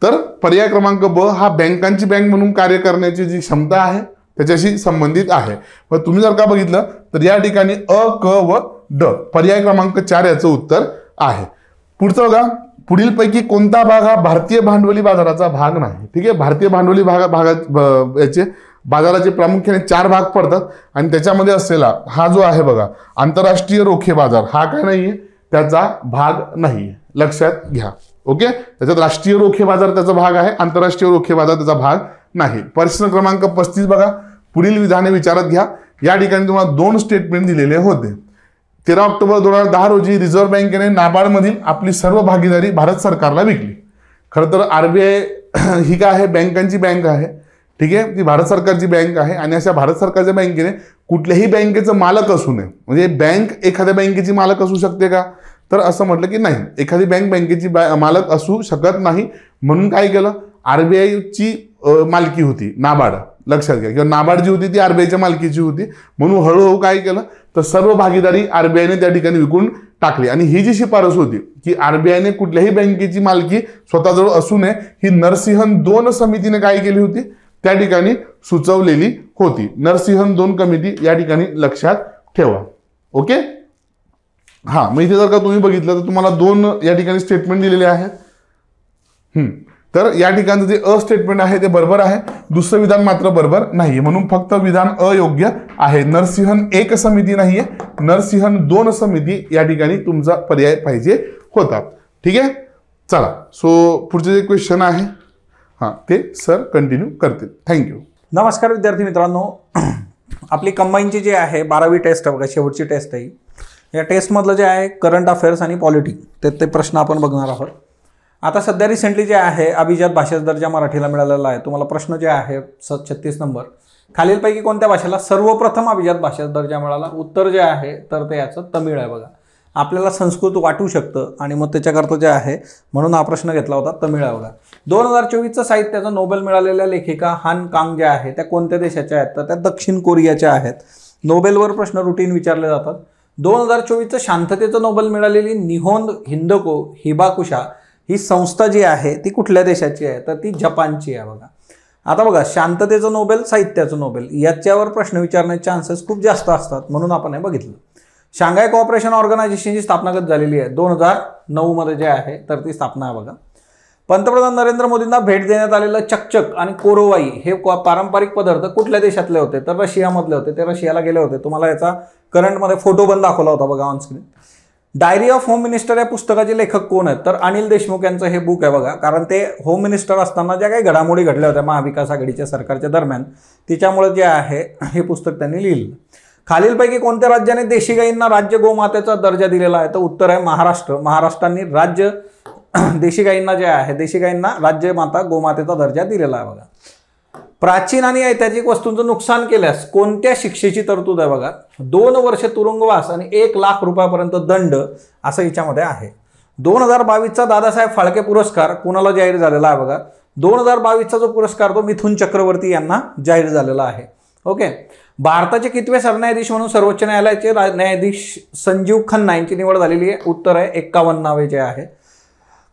तर पर्याय क्रमांक ब हा बँकांची बँक म्हणून कार्य करण्याची जी क्षमता आहे त्याच्याशी संबंधित आहे. मग तुम्ही जर का बघितलं तर या ठिकाणी अ, क व ड पर्याय क्रमांक 4 याचं उत्तर आहे. पुढचं बघा, पुढीलपैकी कोणता भाग हा भारतीय भांडवली बाजाराचा भाग नाही. ठीक आहे, भारतीय भांडवली याचे बाजाराचे प्रामुख्याने 4 भाग पडतात आणि त्याच्यामध्ये असलेला हा जो आहे बघा आंतरराष्ट्रीय रोखे बाजार हा काय नाहीये, त्याचा भाग नाहीये. लक्षात घ्या. ओके, त्याच्यात राष्ट्रीय रोखे बाजार त्याचा भाग आहे, आंतरराष्ट्रीय रोखे बाजार त्याचा भाग नाही. प्रश्न क्रमांक 35 बघा, पुढील विधाने विचारात घ्या. या ठिकाणी तुम्हाला 2 स्टेटमेंट दिलेले होते. 13 ऑक्टोबर 2010 रोजी रिझर्व्ह बँकेने नाबार्डमधील आपली सर्व भागीदारी भारत सरकारला विकली. खरं तर RBI ही काय आहे, बँकांची बँक आहे. ठीक आहे, ती भारत सरकारची बँक आहे आणि अशा भारत सरकारच्या बँकेने कुठल्याही बँकेचं मालक असू नये. म्हणजे बँक एखाद्या बँकेची मालक असू शकते का तर असं म्हटलं की नाही, एखादी बँक बँकेची मालक असू शकत नाही. म्हणून काय केलं, RBIची मालकी होती नाबार्ड, लक्षात घ्या, किंवा नाबार्ड जी होती ती RBIच्या मालकीची होती. म्हणून हळूहळू काय केलं तर सर्व भागीदारी RBIने त्या ठिकाणी विकून टाकली. आणि ही जी शिफारस होती की RBIने कुठल्याही बँकेची मालकी स्वतःजवळ असू नये ही नरसिंहन 2 समितीने काय केली होती त्या ठिकाणी सुचवलेली होती. नरसिंहन 2 कमिटी या ठिकाणी लक्षात ठेवा. ओके, हा मग इथे जर का तुम्ही बघितलं तर तुम्हाला 2 या ठिकाणी स्टेटमेंट दिलेले आहेत. तर या ठिकाणचं जे अ स्टेटमेंट आहे ते बरोबर आहे, दुसरं विधान मात्र बरोबर नाही, म्हणून फक्त विधान अयोग्य आहे. नरसिंहन 1 समिती नाहीये, नरसिंहन 2 समिती या ठिकाणी तुमचा पर्याय पाहिजे होता. ठीक आहे, चला. सो पुढचे जे क्वेश्चन आहे ते सर कंटिन्यू करतील. थँक्यू. नमस्कार विद्यार्थी मित्रांनो, आपली कंबाईनची जी आहे 12वी टेस्ट आहे बघा, शेवटची टेस्ट आहे. या टेस्टमधलं जे आहे करंट अफेअर्स आणि पॉलिटी ते प्रश्न आपण बघणार आहोत. आता सध्या रिसेंटली जे आहे अभिजात भाषेचा दर्जा मराठीला मिळालेला आहे. तुम्हाला प्रश्न जे आहे 36 नंबर, खालीलपैकी कोणत्या भाषेला सर्वप्रथम अभिजात भाषेचा दर्जा मिळाला. उत्तर जे आहे तर ते याचं तमिळ आहे बघा. आपल्याला संस्कृत वाटू शकतं आणि मग त्याच्याकरता जे आहे म्हणून हा प्रश्न घेतला होता, तमिळ आहे बघा. 2024चं साहित्याचा नोबेल मिळालेल्या लेखिका हान कांग ज्या आहे त्या कोणत्या देशाच्या आहेत तर त्या दक्षिण कोरियाच्या आहेत. नोबेलवर प्रश्न रुटीन विचारले जातात. 2024चं शांततेचं नोबेल मिळालेली निहोन हिंदको हिबाकुशा ही संस्था जी आहे ती कुठल्या देशाची आहे, तर ती जपानची आहे बघा. आता बघा, शांततेचं नोबेल, साहित्याचं नोबेल याच्यावर प्रश्न विचारण्याचे चान्सेस खूप जास्त असतात, म्हणून आपण हे बघितलं. शांघाय कोऑपरेशन ऑर्गनायझेशनची स्थापना कधी झालेली आहे, 2009 मध्ये जे आहे तर ती स्थापना आहे बघा. पंतप्रधान नरेंद्र मोदींना भेट देण्यात आलेलं चकचक आणि कोरोवाई हे पारंपरिक पदार्थ कुठल्या देशातले होते, तर रशियामधले होते. ते रशियाला गेले होते. तुम्हाला याचा करंटमध्ये फोटो पण दाखवला होता बघा on screen. Diary of home minister या पुस्तकाचे लेखक कोण आहेत, तर अनिल देशमुख यांचं हे बुक आहे बघा. कारण ते होम मिनिस्टर असताना ज्या काही घडामोडी घडल्या होत्या महाविकास आघाडीच्या सरकारच्या दरम्यान, तिच्यामुळे जे आहे हे पुस्तक त्यांनी लिहिलं. खालीलपैकी कोणत्या राज्याने देशी गायींना राज्य गोमातेचा दर्जा दिलेला आहे, तर उत्तर आहे महाराष्ट्र. महाराष्ट्राने राज्य देशी गायींना जे आहे, देशी गायींना राज्य माता गोमातेचा दर्जा दिलेला आहे बघा. प्राचीन आणि ऐतिहासिक वस्तूंचं नुकसान केल्यास कोणत्या शिक्षेची तरतूद आहे बघा. 2 वर्ष तुरुंगवास आणि 1 लाख रुपयापर्यंत दंड असं याच्यामध्ये आहे. 2022चा दादासाहेब फाळके पुरस्कार कुणाला जाहीर झालेला आहे बघा. 2022चा जो पुरस्कार तो मिथुन चक्रवर्ती यांना जाहीर झालेला आहे. ओके. भारताचे कितवे सरन्यायाधीश म्हणून सर्वोच्च न्यायालयाचे न्यायाधीश संजीव खन्ना यांची निवड झालेली आहे. उत्तर आहे 51 जे आहे.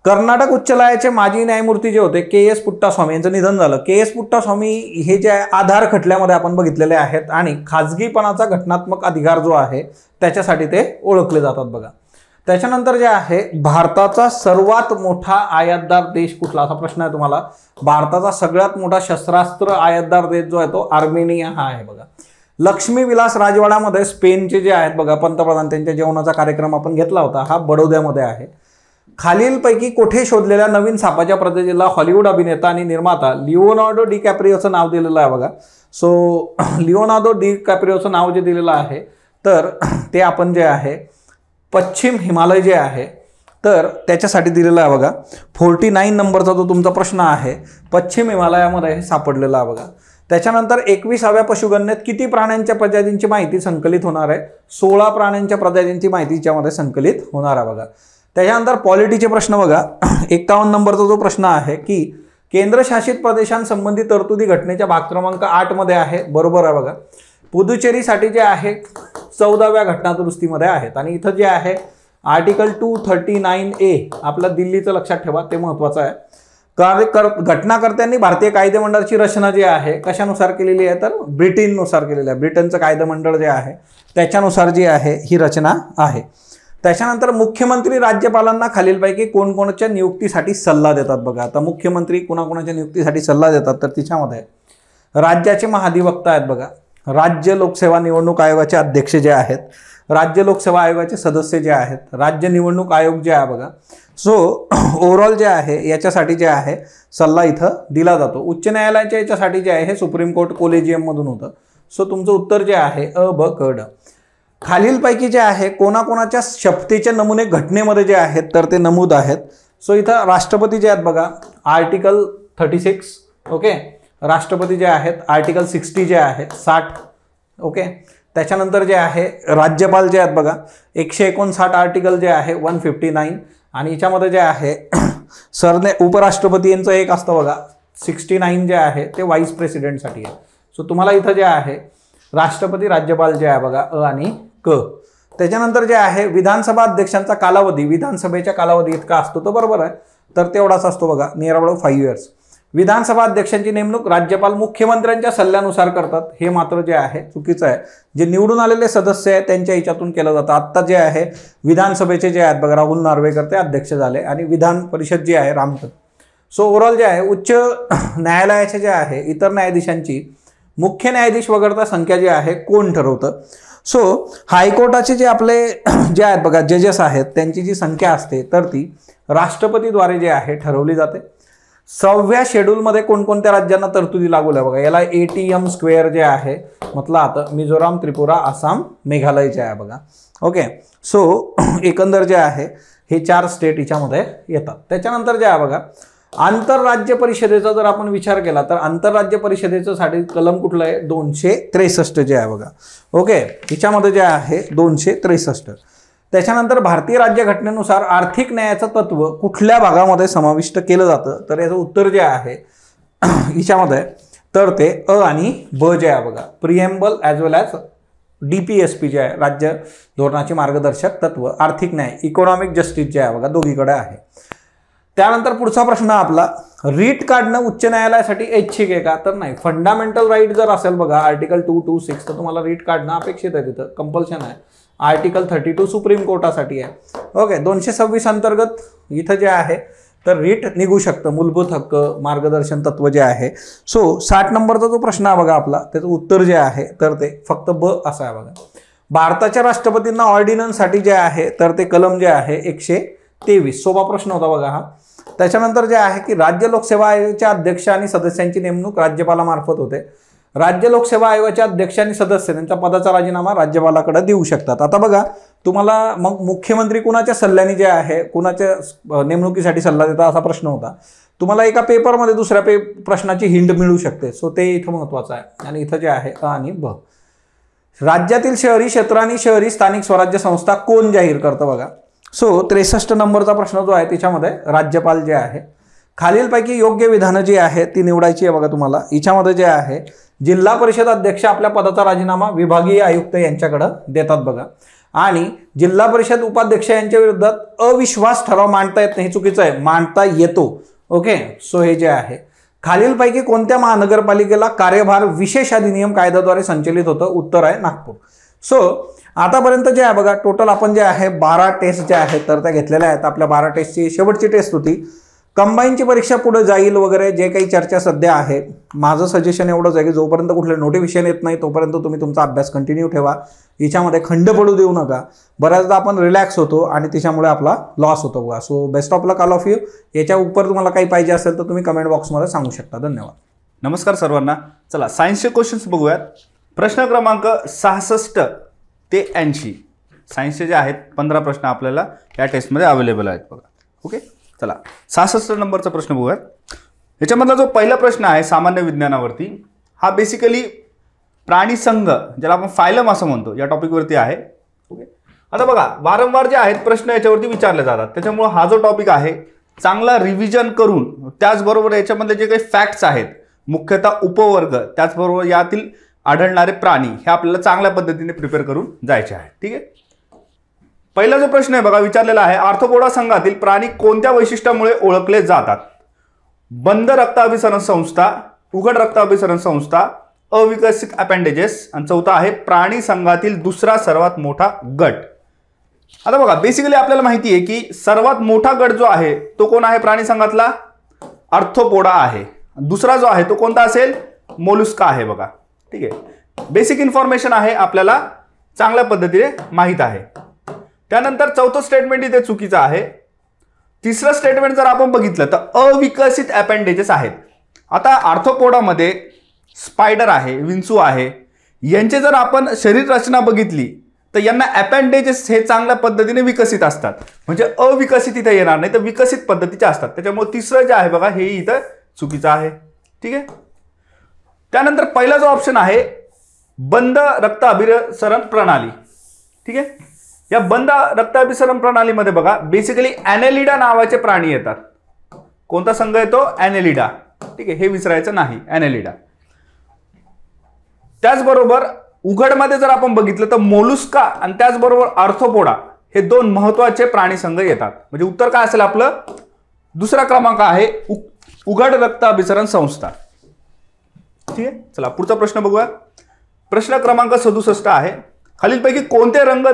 कर्नाटक उच्च न्यायालयाचे माजी न्यायमूर्ती जे होते के.एस. पुट्टास्वामी यांचं निधन झालं. के.एस. पुट्टास्वामी हे जे आहे आधार खटल्यामध्ये आपण बघितलेले आहेत आणि खाजगीपणाचा घटनात्मक अधिकार जो आहे त्याच्यासाठी ते ओळखले जातात बघा. त्याच्यानंतर जे आहे भारताचा सर्वात मोठा आयातदार देश कुठला असा प्रश्न आहे तुम्हाला. भारताचा सगळ्यात मोठा शस्त्रास्त्र आयातदार देश जो आहे तो आर्मेनिया हा आहे बघा. लक्ष्मी विलास राजवाड्यामध्ये स्पेनचे जे आहेत बघा पंतप्रधान त्यांच्या जेवणाचा कार्यक्रम आपण घेतला होता, हा बडोद्यामध्ये आहे. खालीलपैकी कुठे शोधलेल्या नवीन सापाच्या प्रजातीला हॉलिवूड अभिनेता आणि निर्माता लिओनार्डो डिकॅप्रिओचं नाव दिलेलं आहे बघा. सो लिओनार्डो डिकॅप्रिओचं नाव जे दिलेलं आहे तर ते आपण जे आहे पश्चिम हिमालय जे आहे तर त्याच्यासाठी दिलेला आहे बघा. 49 नंबरचा जो तुमचा प्रश्न आहे पश्चिम हिमालयामध्ये हे सापडलेला आहे बघा. त्याच्यानंतर 21व्या पशुगणनेत किती प्राण्यांच्या प्रजातींची माहिती संकलित होणार आहे. 16 प्राण्यांच्या प्रजातींची माहिती याच्यामध्ये संकलित होणार आहे बघा. त्याच्यानंतर पॉलिटीचे प्रश्न बघा. 51 नंबरचा जो प्रश्न आहे की केंद्रशासित प्रदेशांसंबंधी तरतुदी घटनेच्या भाग क्रमांक 8 मध्ये आहे. बरोबर आहे बघा. पुदुचेरीसाठी जे आहे 14व्या घटनादुरुस्तीमध्ये आहेत आणि इथं जे आहे आर्टिकल 239A आपल्या दिल्लीचं लक्षात ठेवा, ते महत्त्वाचं आहे. घटनाकर्त्यांनी भारतीय कायदेमंडळाची रचना जी आहे कशानुसार केलेली आहे, तर ब्रिटननुसार केलेली आहे. ब्रिटनचं कायदेमंडळ जे आहे त्याच्यानुसार जी आहे ही रचना आहे. त्याच्यानंतर मुख्यमंत्री राज्यपालांना खालीलपैकी कोणकोणत्या नियुक्तीसाठी सल्ला देतात बघा. आता मुख्यमंत्री कोणाकोणाच्या नियुक्तीसाठी सल्ला देतात तर तिच्यामध्ये राज्याचे महाधिवक्ता आहेत बघा. राज्य लोकसेवा निवडणूक आयोगाचे अध्यक्ष जे आहेत, राज्य लोकसेवा आयोगाचे सदस्य जे आहेत, राज्य निवडणूक आयोग जे आहे बघा. सो ओव्हरऑल जे आहे याच्यासाठी जे आहे सल्ला इथं दिला जातो. उच्च न्यायालयाच्या याच्यासाठी जे आहे हे सुप्रीम कोर्ट कोलेजियममधून होतं. सो तुमचं उत्तर जे आहे अ ब क ड. खालीलपैकी जे आहे कोणाकोणाच्या शपथेचे नमुने घटनेमध्ये जे आहेत तर ते नमूद आहेत. सो इथं राष्ट्रपती जे आहेत बघा आर्टिकल 36. ओके. राष्ट्रपती जे आहेत आर्टिकल 60 जे आहे 60. ओके. त्याच्यानंतर जे आहे राज्यपाल जे आहेत बघा 159 आर्टिकल जे आहे 159 आणि याच्यामध्ये जे आहे उपराष्ट्रपती यांचं एक असतं बघा 69 जे आहे ते व्हाईस प्रेसिडेंटसाठी आहे. सो तुम्हाला इथं जे आहे राष्ट्रपती राज्यपाल जे आहे बघा अ आणि क. त्याच्यानंतर जे आहे विधानसभा अध्यक्षांचा कालावधी विधानसभेच्या कालावधी इतका असतो तो बरोबर आहे तर तेवढाच असतो बघा नियर अबाउट 5 इयर्स. विधानसभा अध्यक्षांची नेमणूक राज्यपाल मुख्यमंत्र्यांच्या सल्ल्यानुसार करतात, हे मात्र जे आहे चुकीचं आहे. जे निवडून आलेले सदस्य आहेत त्यांच्या हिच्यातून केलं जातं. आत्ता जे आहे विधानसभेचे जे आहेत बघा राहुल नार्वेकर ते अध्यक्ष झाले आणि विधान परिषद जी आहे रामचंद्र. सो ओव्हरऑल जे आहे उच्च न्यायालयाचे जे आहे इतर न्यायाधीशांची मुख्य न्यायाधीश वगळता संख्या जी आहे कोण ठरवतं. सो हायकोर्टाचे जे आपले जे आहेत बघा जजेस आहेत त्यांची जी संख्या असते तर ती राष्ट्रपतीद्वारे जे आहे ठरवली जाते. 6व्या शेड्यूलमध्ये कोणकोणत्या राज्यांना तरतुदी लागू आहे बघा. याला ATM स्क्वेअर जे आहे म्हटलं आता मिझोराम, त्रिपुरा, आसाम, मेघालय जे आहे बघा. ओके. सो एकंदर जे आहे हे 4 स्टेट याच्यामध्ये येतात. त्याच्यानंतर जे आहे बघा आंतरराज्य परिषदेचा जर आपण विचार केला तर आंतरराज्य परिषदेचं साठी कलम कुठलं आहे 263 जे आहे बघा. ओके. याच्यामध्ये जे आहे 263. त्याच्यानंतर भारतीय राज्यघटनेनुसार आर्थिक न्यायाचं तत्व कुठल्या भागामध्ये समाविष्ट केलं जातं तर याचं उत्तर जे आहे याच्यामध्ये तर ते अ आणि ब जे आहे बघा प्रिएम्बल ॲज वेल ॲज DPSP जे आहे, राज्य धोरणाची मार्गदर्शक तत्व, आर्थिक न्याय, इकॉनॉमिक जस्टिस जे आहे बघा दोघीकडे आहे. त्यानंतर पुढचा प्रश्न आपला, रीट काढणं उच्च न्यायालयासाठी ऐच्छिक आहे का? तर नाही. फंडामेंटल राईट जर असेल बघा आर्टिकल 226 तर तुम्हाला रीट काढणं अपेक्षित आहे, तिथं कंपल्शन आहे. आर्टिकल 32 सुप्रीम कोर्टासाठी आहे. ओके. 226 अंतर्गत इथं जे आहे तर रीट निघू शकतं, मूलभूत हक्क मार्गदर्शन तत्व जे आहे. सो 60 नंबरचा जो प्रश्न आहे बघा आपला, त्याचं उत्तर जे आहे तर ते फक्त ब असं आहे बघा. भारताच्या राष्ट्रपतींना ऑर्डिनन्ससाठी जे आहे तर ते कलम जे आहे 123. सोपा प्रश्न होता बघा हा. त्याच्यानंतर जे आहे की राज्य लोकसेवा आयोगाच्या अध्यक्ष आणि सदस्यांची नेमणूक राज्यपालामार्फत होते. राज्य लोकसेवा आयोगाचे अध्यक्ष आणि सदस्य त्यांच्या पदाचा राजीनामा राज्यपालाकडे देऊ शकतात. आता बघा तुम्हाला मग मुख्यमंत्री कुणाच्या सल्ल्याने जे आहे कुणाच्या नेमणुकीसाठी सल्ला देतात असा प्रश्न होता. तुम्हाला एका पेपरमध्ये दुसऱ्या प्रश्नाची हिंट मिळू शकते. सो ते इथं महत्त्वाचं आहे. आणि इथं जे आहे अ आणि ब. राज्यातील शहरी क्षेत्र आणि शहरी स्थानिक स्वराज्य संस्था कोण जाहीर करतं बघा. सो 63 नंबरचा प्रश्न जो आहे त्याच्यामध्ये राज्यपाल जे आहे. खालीलपैकी योग्य विधानं जी आहे ती निवडायची आहे बघा तुम्हाला. हिच्यामध्ये जे आहे जिल्हा परिषद अध्यक्ष आपल्या पदाचा राजीनामा विभागीय आयुक्त यांच्याकडे देतात बघा. आणि जिल्हा परिषद उपाध्यक्ष यांच्या विरोधात अविश्वास ठराव मांडता येत नाही, हे चुकीचं आहे, मांडता येतो. ओके. सो हे जे आहे खालीलपैकी कोणत्या महानगरपालिकेला कार्यभार विशेष अधिनियम कायद्याद्वारे संचलित होतं? उत्तर आहे नागपूर. सो आतापर्यंत जे आहे बघा टोटल आपण जे आहे 12 टेस्ट ज्या आहेत तर त्या घेतलेल्या आहेत. आपल्या 12 टेस्टची शेवटची टेस्ट होती. कंबाईनची परीक्षा पुढे जाईल वगैरे जे काही चर्चा सध्या आहे, माझं सजेशन एवढंच आहे की जोपर्यंत कुठले नोटिफिकेशन येत नाही तोपर्यंत तुम्ही तुमचा अभ्यास कंटिन्यू ठेवा. याच्यामध्ये खंड पडू देऊ नका. बऱ्याचदा आपण रिलॅक्स होतो आणि त्याच्यामुळे आपला लॉस होतो बघा. So best of luck all of you. याच्या उपर तुम्हाला काही पाहिजे असेल तर तुम्ही कमेंट बॉक्समध्ये सांगू शकता. धन्यवाद. नमस्कार सर्वांना. चला सायन्सचे क्वेश्चन्स बघूयात. प्रश्न क्रमांक 66 ते 80 सायन्सचे जे आहेत 15 प्रश्न आपल्याला या टेस्टमध्ये अवेलेबल आहेत बघा. ओके. चला 66 नंबरचा प्रश्न बघूयात. याच्यामधला जो पहिला प्रश्न आहे सामान्य विज्ञानावरती, हा बेसिकली प्राणी संघ ज्याला आपण फायलम असं म्हणतो या टॉपिकवरती आहे. ओके. आता बघा वारंवार जे आहेत प्रश्न याच्यावरती विचारले जातात, त्याच्यामुळे हा जो टॉपिक आहे चांगला रिव्हिजन करून त्याचबरोबर याच्यामधले जे काही फॅक्ट्स आहेत मुख्यतः उपवर्ग त्याचबरोबर यातील आढळणारे प्राणी हे आपल्याला चांगल्या पद्धतीने प्रिपेअर करून जायचे आहे. ठीक आहे. पहिला जो प्रश्न आहे बघा विचारलेला आहे, आर्थ्रोपोडा संघातील प्राणी कोणत्या वैशिष्ट्यामुळे ओळखले जातात? बंद रक्ताभिसरण संस्था, उघड रक्ताभिसरण संस्था, अविकसित अपेंडेजेस आणि चौथा आहे प्राणी संघातील दुसरा सर्वात मोठा गट. आता बघा बेसिकली आपल्याला माहिती आहे की सर्वात मोठा गट जो आहे तो कोण आहे प्राणी संघातला? आर्थ्रोपोडा आहे. दुसरा जो आहे तो कोणता असेल? मोलुस्का आहे बघा. ठीक आहे. बेसिक इन्फॉर्मेशन आहे आपल्याला चांगल्या पद्धतीने माहीत आहे. त्यानंतर चौथं स्टेटमेंट इथे चुकीचं आहे. तिसरं स्टेटमेंट जर आपण बघितलं तर अविकसित अपेंडेजेस आहेत. आता आर्थ्रोपोडामध्ये स्पायडर आहे, विंचू आहे, यांचे जर आपण शरीर रचना बघितली तर यांना अपेंडेजेस हे चांगल्या पद्धतीने विकसित असतात. म्हणजे अविकसित इथे येणार नाही तर विकसित पद्धतीचे असतात. त्याच्यामुळे तिसरं जे आहे बघा हे इथं चुकीचं आहे. ठीक आहे. त्यानंतर पहिला जो ऑप्शन आहे बंद रक्ताभिसरण प्रणाली. ठीक आहे. या बंद रक्ताभिसरण प्रणालीमध्ये बघा बेसिकली ॲनेलिडा नावाचे प्राणी येतात. कोणता संघ येतो? ॲनेलिडा. ठीक आहे. हे विसरायचं नाही, ॲनेलिडा. त्याचबरोबर उघडमध्ये जर आपण बघितलं तर मोलुस्का आणि त्याचबरोबर आर्थ्रोपोडा हे दोन महत्वाचे प्राणी संघ येतात. म्हणजे उत्तर काय असेल आपलं? दुसरा क्रमांक आहे उघड रक्ताभिसरण संस्था. ठीक आहे. चला पुढचा प्रश्न बघूया. प्रश्न क्रमांक 67 आहे, खालीलपैकी कोणते रंग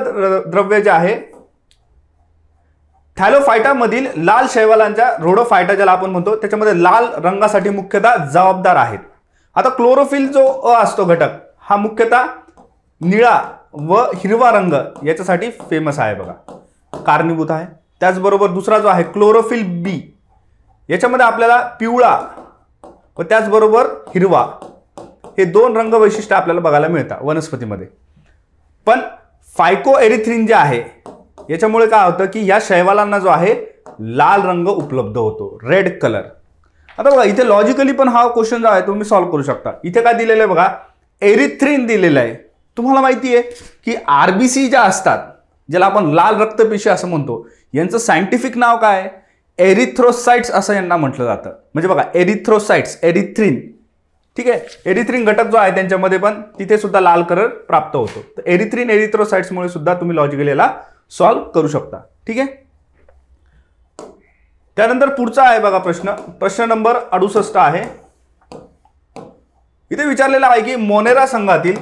द्रव्य जे आहे थॅलोफायटा मधील लाल शैवालांच्या रोडोफायटा ज्याला आपण म्हणतो त्याच्यामध्ये लाल रंगासाठी मुख्यतः जबाबदार आहेत? आता क्लोरोफिल जो असतो घटक हा मुख्यतः निळा व हिरवा रंग याच्यासाठी फेमस आहे बघा, कारणीभूत आहे. त्याचबरोबर दुसरा जो आहे क्लोरोफिल बी याच्यामध्ये आपल्याला पिवळा व त्याचबरोबर हिरवा हे दोन रंग वैशिष्ट्य आपल्याला बघायला मिळतात वनस्पतीमध्ये. पण फायकोएरिथ्रिन जे आहे याच्यामुळे काय होतं की या शैवालांना जो आहे लाल रंग उपलब्ध होतो, रेड कलर. आता बघा इथे लॉजिकली पण हा क्वेश्चन जो आहे तुम्ही सॉल्व्ह करू शकता. इथे काय दिलेलं आहे बघा, एरिथ्रिन दिलेलं आहे. तुम्हाला माहिती आहे की आरबीसी ज्या असतात ज्याला आपण लाल रक्तपेशी असं म्हणतो यांचं सायंटिफिक नाव काय आहे? एरिथ्रोसाइट्स असं यांना म्हटलं जातं. म्हणजे बघा एरिथ्रोसाइट्स, एरिथ्रिन ठीक आहे. एरिथ्रिन घटक जो आहे त्यांच्यामध्ये पण तिथे सुद्धा लाल कलर प्राप्त होतो. तर एरिथ्रिन एरिथ्रोसाइट्समुळे सुद्धा तुम्ही लॉजिकली याला सॉल्व्ह करू शकता. ठीक आहे. त्यानंतर पुढचा आहे बघा प्रश्न नंबर 68 आहे. इथे विचारलेला आहे की मोनेरा संघातील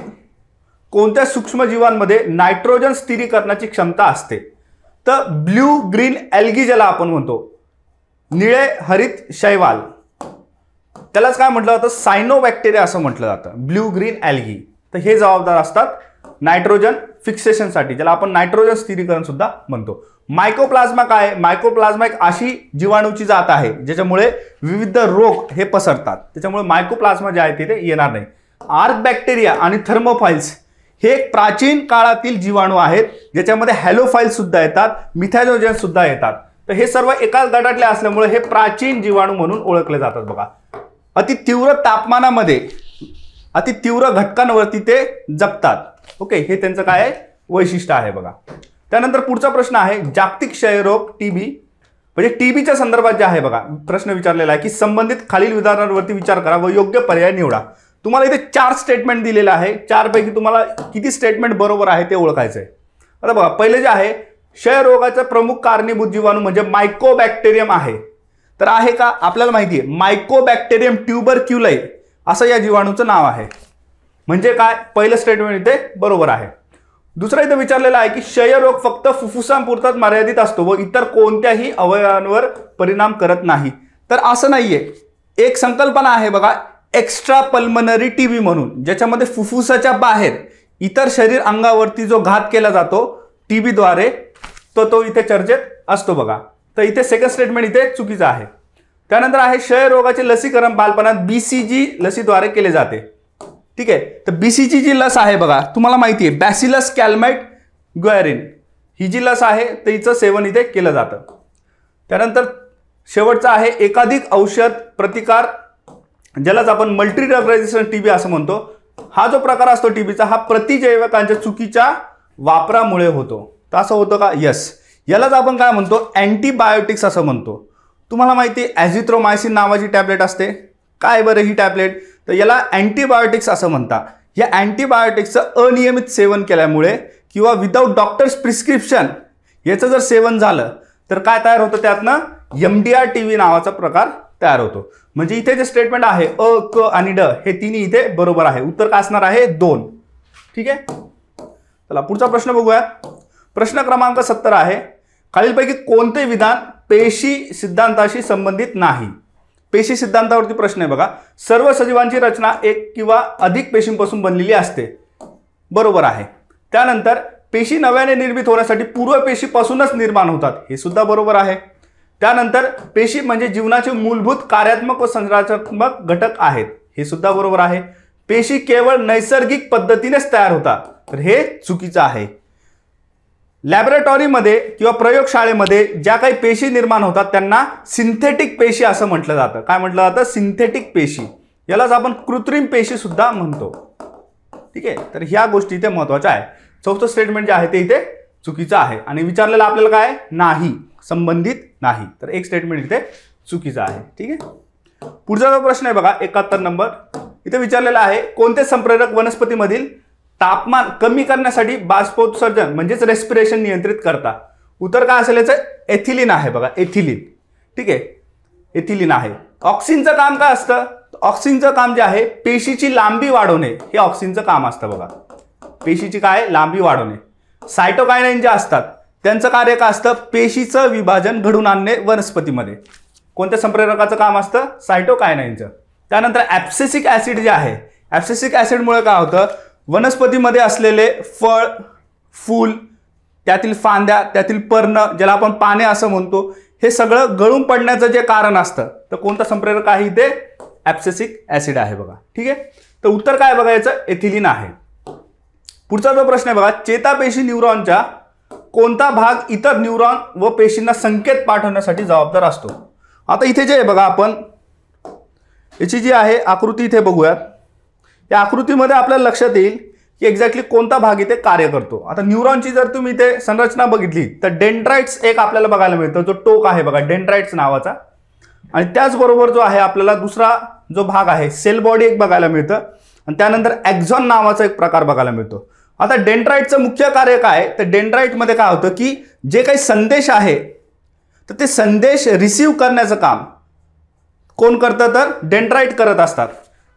कोणत्या सूक्ष्मजीवांमध्ये नायट्रोजन स्थिरीकरणाची क्षमता असते. तर ब्ल्यू ग्रीन एल्गी ज्याला आपण म्हणतो, निळे हरित शैवाल, त्यालाच काय म्हटलं जातं, सायनोबॅक्टेरिया असं म्हटलं जातं, ब्ल्यू ग्रीन एल्गी. तर हे जबाबदार असतात नायट्रोजन फिक्सेशनसाठी, ज्याला आपण नायट्रोजन स्थिरीकरण सुद्धा म्हणतो. मायकोप्लाझ्मा काय आहे, मायकोप्लाझ्मा एक अशी जीवाणूची जात आहे ज्याच्यामुळे विविध रोग हे पसरतात, त्याच्यामुळे मायकोप्लाझ्मा जे आहे तिथे येणार नाही. आर्क बॅक्टेरिया आणि थर्मोफाइल्स हे एक प्राचीन काळातील जीवाणू आहेत ज्याच्यामध्ये हॅलोफाइल्स सुद्धा येतात, मिथॅनोजन सुद्धा येतात. तर हे सर्व एकाच गटातले असल्यामुळे हे प्राचीन जीवाणू म्हणून ओळखले जातात. बघा, अति तीव्र तापमानामध्ये अति तीव्र घटकांवरती ते जगतात. ओके, हे त्यांचं काय आहे, वैशिष्ट्य आहे. बघा, त्यानंतर पुढचा प्रश्न आहे जागतिक क्षयरोग टीबी, म्हणजे टीबीच्या संदर्भात जे आहे बघा प्रश्न विचारलेला आहे की संबंधित खालील विधानांवरती विचार करा व योग्य पर्याय निवडा. तुम्हाला इथे 4 स्टेटमेंट दिलेलं आहे, 4 पैकी तुम्हाला किती स्टेटमेंट बरोबर आहे ते ओळखायचं आहे. आता बघा, पहिले जे आहे क्षयरोगाचा प्रमुख कारणीभूत जीवाणू म्हणजे मायकोबॅक्टेरियम आहे. तर आहे का, आपल्याला माहिती आहे मायकोबॅक्टेरियम ट्युबरक्युलाई असं या जीवाणूचं नाव आहे. म्हणजे काय, पहिलं स्टेटमेंट इथे बरोबर आहे. दुसरा इथे विचारलेला आहे की क्षयरोग फक्त फुफ्फुसांपुरताच मर्यादित असतो व इतर कोणत्याही अवयवांवर परिणाम करत नाही. तर असं नाहीये. एक संकल्पना आहे बघा, एक्स्ट्रा पल्मनरी टीबी म्हणून, ज्याच्यामध्ये फुफ्फुसाच्या बाहेर इतर शरीर अंगावरती जो घात केला जातो टीबीद्वारे, तो इथे चर्चेत असतो बघा. तर इथे सेकंड स्टेटमेंट इथे चुकीचं आहे. त्यानंतर आहे क्षयरोगाचे लसीकरण बालपणात BCG लसीद्वारे केले जाते. ठीक आहे. तर BCG जी लस आहे बघा, तुम्हाला माहिती आहे बॅसिलस कॅलमाइट ग्वेरिन ही जी लस आहे तिचं सेवन इथे केलं जातं. त्यानंतर शेवटचा आहे एकाधिक औषध प्रतिकार, ज्यालाच आपण मल्टी ड्रग रेझिस्टंट टीबी असं म्हणतो. हा जो प्रकार असतो टीबीचा, हा प्रतिजैवकांच्या चुकीच्या वापरामुळे होतो. तर असं होतं का, यस. यालाच आपण काय म्हणतो, अँटीबायोटिक्स असं म्हणतो. तुम्हाला माहिती आहे ॲझिथ्रोमायसिन नावाची टॅबलेट असते. काय बरं ही टॅबलेट, तर याला अँटीबायोटिक्स असं म्हणतात. या अँटीबायोटिक्सचं अनियमित सेवन केल्यामुळे किंवा विदाऊट डॉक्टर्स प्रिस्क्रिप्शन याचं जर सेवन झालं तर काय तयार होतं, त्यातनं MDR टीबी नावाचा प्रकार तयार होतो. म्हणजे इथे जे स्टेटमेंट आहे अ, क आणि ड हे तिन्ही इथे बरोबर आहे. उत्तर काय असणार आहे, 2. ठीक आहे. चला पुढचा प्रश्न बघूया. प्रश्न क्रमांक 70 आहे. खालीलपैकी कोणते विधान पेशी सिद्धांताशी संबंधित नाही. पेशी सिद्धांतावरती प्रश्न आहे बघा. सर्व सजीवांची रचना एक किंवा अधिक पेशींपासून बनलेली असते. बरोबर आहे. त्यानंतर पेशी नव्याने निर्मित होण्यासाठी पूर्व पेशीपासूनच निर्माण होतात. हे सुद्धा बरोबर आहे. त्यानंतर पेशी म्हणजे जीवनाचे मूलभूत कार्यात्मक व संरचनात्मक घटक आहेत. हे सुद्धा बरोबर आहे. पेशी केवळ नैसर्गिक पद्धतीनेच तयार होतात. तर हे चुकीचं आहे. लॅबोरेटरीमध्ये किंवा प्रयोगशाळेमध्ये ज्या काही पेशी निर्माण होतात त्यांना सिंथेटिक पेशी असं म्हटलं जातं. काय म्हटलं जातं, सिंथेटिक पेशी. यालाच आपण कृत्रिम पेशी सुद्धा म्हणतो. ठीक आहे. तर ह्या गोष्टी इथे महत्त्वाच्या आहे. चौथं स्टेटमेंट जे आहे ते इथे चुकीचं आहे आणि विचारलेलं आपल्याला काय, नाही, संबंधित नाही. तर एक स्टेटमेंट इथे चुकीचं आहे. ठीक आहे. पुढचा जो प्रश्न आहे बघा 71 नंबर, इथे विचारलेला आहे कोणते संप्रेरक वनस्पतीमधील तापमान कमी करण्यासाठी बाष्पोत्सर्जन म्हणजेच रेस्पिरेशन नियंत्रित करतात. उत्तर काय असेल याचं, एथिलीन आहे बघा, एथिलीन. ठीक आहे, एथिलीन आहे. ऑक्सिनचं काम काय असतं, ऑक्सिनचं काम जे आहे पेशीची लांबी वाढवणे हे ऑक्सिनचं काम असतं बघा. पेशीची काय, लांबी वाढवणे. सायटोकायनाइन जे असतात त्यांचं कार्य काय असतं, पेशीचं विभाजन घडून आणणे वनस्पतीमध्ये. कोणत्या संप्रेरकाचं काम असतं, सायटोकायनाइनचं. त्यानंतर ॲब्सिसिक ॲसिड जे आहे, ॲब्सिसिक ॲसिडमुळे काय होतं, वनस्पतीमध्ये असलेले फळ, फूल, त्यातील फांद्या, त्यातील पर्ण, ज्याला आपण पाने असं म्हणतो, हे सगळं गळून पडण्याचं जे कारण असतं, तर कोणतं संप्रेरक आहे ते ॲब्सिसिक ॲसिड आहे बघा. ठीक आहे. तर उत्तर काय बघायचं, एथिलीन आहे. पुढचा जो प्रश्न आहे बघा, चेतापेशी न्यूरॉनच्या कोणता भाग इतर न्यूरॉन व पेशींना संकेत पाठवण्यासाठी जबाबदार असतो. आता इथे जे आहे बघा, आपण याची जी आहे आकृती इथे बघूयात. या आकृतीमध्ये आपल्याला लक्षात येईल की एक्झॅक्टली कोणता भाग इथे कार्य करतो. आता न्यूरॉनची जर तुम्ही इथे संरचना बघितली तर डेंड्राइट्स एक आपल्याला बघायला मिळतं, जो टोक आहे बघा डेंड्राइट्स नावाचा. आणि त्याचबरोबर जो आहे आपल्याला दुसरा जो भाग आहे सेल बॉडी एक बघायला मिळतं आणि त्यानंतर एक्झॉन नावाचा एक प्रकार बघायला मिळतो. आता डेंड्राइटचं मुख्य कार्य काय, तर डेंड्राइटमध्ये काय होतं की जे काही संदेश आहे तर ते संदेश रिसीव्ह करण्याचं काम कोण करतं, तर डेंड्राइट करत असतात.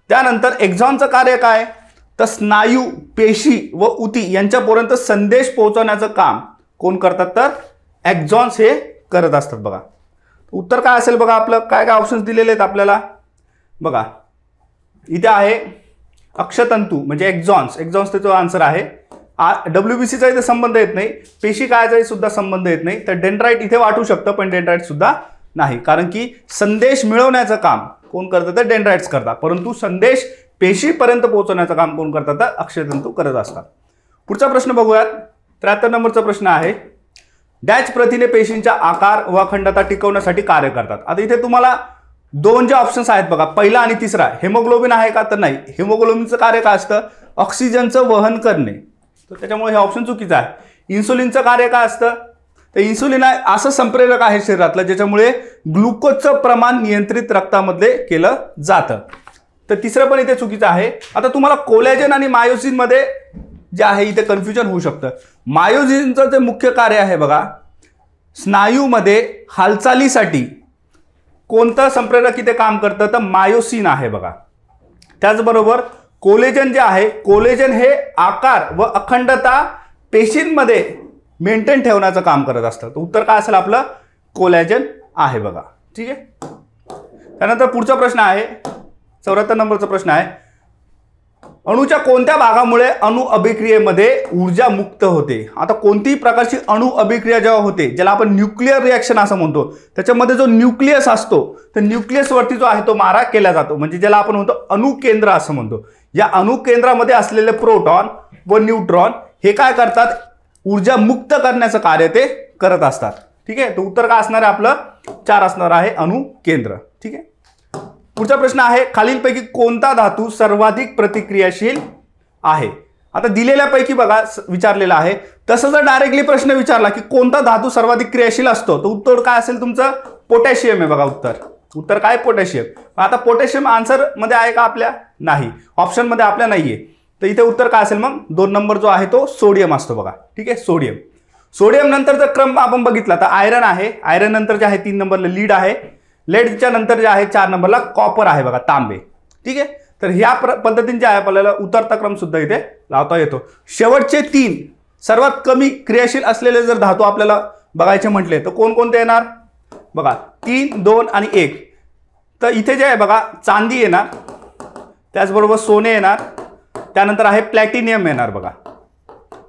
त्यानंतर एक्झॉनचं कार्य काय, तर स्नायू, पेशी व उती यांच्यापर्यंत संदेश पोहोचवण्याचं काम कोण करतात, तर एक्झॉन्स हे करत असतात. बघा उत्तर काय असेल, बघा आपलं काय काय ऑप्शन्स दिलेले आहेत आपल्याला. बघा इथे आहे अक्षतंतू म्हणजे एक्झॉन्स, एक्झॉन्स त्याचा आन्सर आहे. WBCचा इथे संबंध येत नाही, पेशी कायचाही सुद्धा संबंध येत नाही. तर डेंड्राइट इथे वाटू शकतं पण डेंड्राइट सुद्धा नाही, कारण की संदेश मिळवण्याचं काम कोण करतं, तर डेंड्राइट्स करतात. परंतु संदेश पेशीपर्यंत पोहोचवण्याचं काम कोण करतात, तर अक्षतंतू करत असतात. पुढचा प्रश्न बघूयात. 73 नंबरचा प्रश्न आहे, डॅच प्रथिने पेशींचा आकार व अखंडता टिकवण्यासाठी कार्य करतात. आता इथे तुम्हाला दोन जे ऑप्शन्स आहेत बघा, पहिला आणि तिसरा. हेमोग्लोबिन आहे का, तर नाही. हेमोग्लोबिनचं कार्य काय असतं, ऑक्सिजनचं वहन करणे, तर त्याच्यामुळे हे ऑप्शन चुकीचं आहे. इन्सुलिनचं कार्य काय असतं, तर इन्सुलिन असं संप्रेरक आहे शरीरातलं ज्याच्यामुळे ग्लुकोजचं प्रमाण नियंत्रित रक्तामध्ये केलं जातं. तर तिसरं पण इथे चुकीचं आहे. आता तुम्हाला कोलॅजन आणि मायोसिन मध्ये जे आहे इथे कन्फ्युजन होऊ शकतं. मायोसिनचं जे मुख्य कार्य आहे बघा, स्नायूमध्ये हालचालीसाठी कोणतं संप्रेरक इथे काम करतं, तर मायोसिन आहे बघा. त्याचबरोबर कोलेजन जे आहे, कोलेजन हे आकार व अखंडता पेशींमध्ये मेंटेन ठेवण्याचं काम करत असतं. तर उत्तर काय असेल आपलं, कोलॅजन आहे बघा. ठीक आहे. त्यानंतर पुढचा प्रश्न आहे 74 नंबरचा प्रश्न आहे, अणूच्या कोणत्या भागामुळे अणु अभिक्रियेमध्ये ऊर्जा मुक्त होते. आता कोणतीही प्रकारची अणु अभिक्रिया जेव्हा होते, ज्याला आपण न्यूक्लिअर रिॲक्शन असं म्हणतो, त्याच्यामध्ये जो न्यूक्लियस असतो तर न्यूक्लियसवरती जो आहे तो मारा केला जातो, म्हणजे ज्याला आपण म्हणतो अणुकेंद्र असं म्हणतो. या अणुकेंद्रामध्ये असलेले प्रोटॉन व न्यूट्रॉन हे काय करतात, ऊर्जा मुक्त करण्याचं कार्य ते करत असतात. ठीक आहे. तर उत्तर काय असणार आहे आपलं, 4 असणार आहे, अणुकेंद्र. ठीक आहे. पुढचा प्रश्न आहे, खालीलपैकी कोणता धातू सर्वाधिक प्रतिक्रियाशील आहे. आता दिलेल्यापैकी बघा विचारलेला आहे, तसं जर डायरेक्टली प्रश्न विचारला की कोणता धातू सर्वाधिक क्रियाशील असतो, तर उत्तर काय असेल तुमचं, पोटॅशियम आहे बघा. उत्तर काय, पोटॅशियम. आता पोटॅशियम आन्सर मध्ये आहे का आपल्या, नाही, ऑप्शन मध्ये आपल्या नाहीये. तर इथे उत्तर काय असेल मग, 2 नंबर जो आहे तो सोडियम असतो बघा. ठीक आहे, सोडियम. सोडियम नंतर जर क्रम आपण बघितला तर आयरन आहे, आयरन नंतर जे आहे 3 नंबरला लीड आहे, लेडच्या नंतर जे आहे 4 नंबरला कॉपर आहे बघा, तांबे. ठीक आहे. तर ह्या पद्धतीने जे आहे आपल्याला उतरता क्रम सुद्धा इथे लावता येतो. शेवटचे 3 सर्वात कमी क्रियाशील असलेले जर धातू आपल्याला बघायचे म्हटले तर कोणकोणते येणार बघा, 3, 2 आणि 1. तर इथे जे आहे बघा, चांदी येणार, त्याचबरोबर सोने येणार, त्यानंतर आहे प्लॅटिनियम येणार बघा.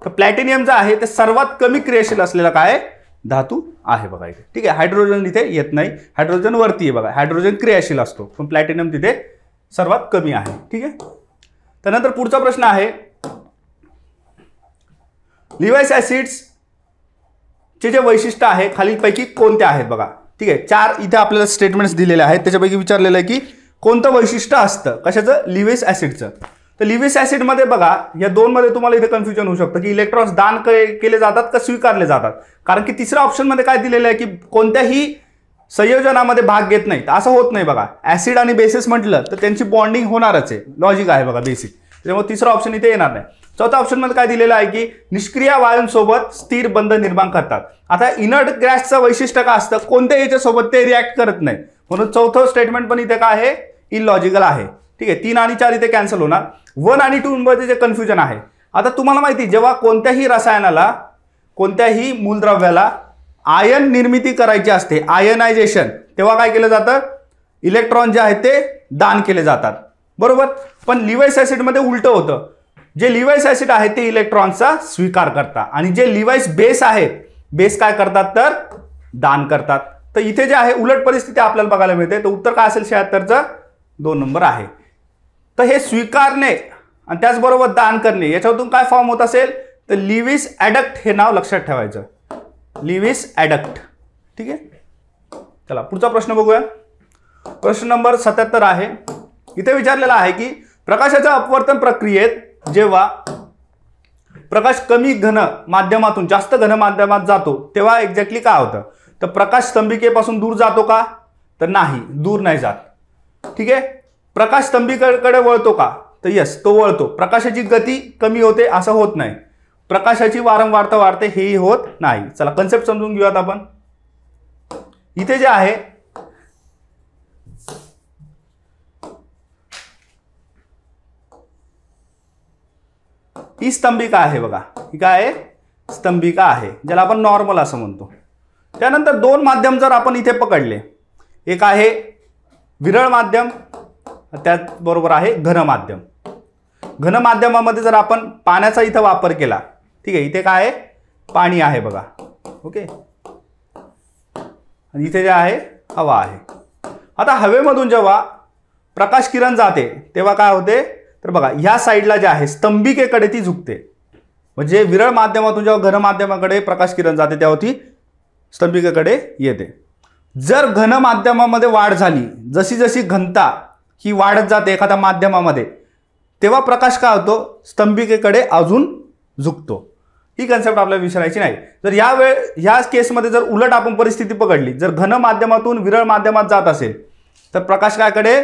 तर प्लॅटिनियम जे आहे ते सर्वात कमी क्रियाशील असलेला काय धातू आहे बघा इथे. ठीक आहे. हायड्रोजन इथे येत नाही, हायड्रोजन वरती आहे बघा, हायड्रोजन क्रियाशील असतो पण प्लॅटिनियम तिथे सर्वात कमी आहे. ठीक आहे. त्यानंतर पुढचा प्रश्न आहे, लिव्हाइस ऍसिड्स चे जे वैशिष्ट्य आहे खालीलपैकी कोणते आहेत बघा. ठीक आहे. 4 इथे आपल्याला स्टेटमेंट्स दिलेले आहेत, त्याच्यापैकी विचारलेलं आहे की कोणतं वैशिष्ट्य असतं कशाचं, लिव्हाइस ऍसिडचं. तर लिव्हाइस ऍसिड मध्ये बघा, या 2 मध्ये तुम्हाला इथे कन्फ्युजन होऊ शकतं की इलेक्ट्रॉन्स दान केले जातात का स्वीकारले जातात, कारण की तिसऱ्या ऑप्शन मध्ये काय दिलेलं आहे की कोणत्याही संयोजनामध्ये भाग घेत नाहीत. असं होत नाही बघा. ऍसिड आणि बेसिस म्हटलं तर त्यांची बॉन्डिंग होणारच आहे, लॉजिक आहे बघा बेसिक. त्यामुळे तिसरा ऑप्शन इथे येणार नाही. चौथ्या ऑप्शन मध्ये काय दिलेलं आहे की निष्क्रिय वायूंसोबत स्थिर बंध निर्माण करतात. आता इनर्ट गॅसचं वैशिष्ट्य काय असतं, कोणत्या याच्यासोबत ते रिॲक्ट करत नाही, म्हणून चौथं स्टेटमेंट पण इथे काय आहे, इलॉजिकल आहे. ठीक आहे. 3 आणि 4 इथे कॅन्सल होणार. 1 आणि 2 मध्ये जे कन्फ्युजन आहे, आता तुम्हाला माहिती जेव्हा कोणत्याही रसायनाला, कोणत्याही मूलद्रव्याला आयन निर्मिती करायची असते, आयनायझेशन, तेव्हा काय केलं जातं, इलेक्ट्रॉन जे आहेत ते दान केले जातात बरोबर. पण लिव्हाइस ऍसिड मध्ये उलटं होतं, जे लिव्हाइस ऍसिड आहे ते इलेक्ट्रॉनचा स्वीकार करतात आणि जे लिव्हाइस बेस आहेत, बेस काय करतात तर दान करतात. तर इथे जे आहे उलट परिस्थिती आपल्याला बघायला मिळते. तर उत्तर काय असेल 76चा 2 नंबर आहे. तर हे स्वीकारणे आणि त्याचबरोबर दान करणे याच्यातून काय फॉर्म होत असेल, तर लिव्हिस ॲडक्ट हे नाव लक्षात ठेवायचं, लिव्हिस ॲडक्ट. ठीक आहे. चला पुढचा प्रश्न बघूया. प्रश्न नंबर 77 आहे. इथे विचारलेला आहे की प्रकाशाच्या अपवर्तन प्रक्रियेत जेव्हा प्रकाश कमी घन माध्यमातून जास्त घन माध्यमात जातो तेव्हा एक्झॅक्टली काय होतं, तर प्रकाश स्तंभिकेपासून दूर जातो का, तर नाही, दूर नाही जात. ठीक आहे. प्रकाश स्तंभिकेकडे वळतो का? तर यस, तो वळतो. प्रकाशाची गती कमी होते असं होत नाही. प्रकाशाची वारंवारता वाढते हेही होत नाही. चला कन्सेप्ट समजून घेऊयात आपण. इथे जे आहे ही स्तंभिका आहे बघा. ही काय आहे? स्तंभिका आहे, ज्याला आपण नॉर्मल असं म्हणतो. त्यानंतर दोन माध्यम जर आपण इथे पकडले, एक आहे विरळ माध्यम, त्याचबरोबर आहे घन माध्यम. घन माध्यमामध्ये जर आपण पाण्याचा इथं वापर केला, ठीक आहे, इथे काय आहे? पाणी आहे बघा. ओके, आणि इथे जे आहे हवा आहे. आता हवेमधून जेव्हा प्रकाश किरण जाते तेव्हा काय होते? तर बघा ह्या साईडला जे आहे स्तंभिकेकडे ती झुकते. म्हणजे विरळ माध्यमातून जेव्हा घन माध्यमाकडे प्रकाश किरण जाते तेव्हा ती स्तंभिकेकडे येते. जर घन माध्यमामध्ये वाढ झाली, जशी जशी घनता ही वाढत जाते एखाद्या माध्यमामध्ये, तेव्हा प्रकाश काय होतो? स्तंभिकेकडे अजून झुकतो. ही कन्सेप्ट आपल्याला विसरायची नाही. जर ह्या केसमध्ये जर उलट आपण परिस्थिती पकडली, जर घन माध्यमातून विरळ माध्यमात जात असेल तर प्रकाश कायकडे?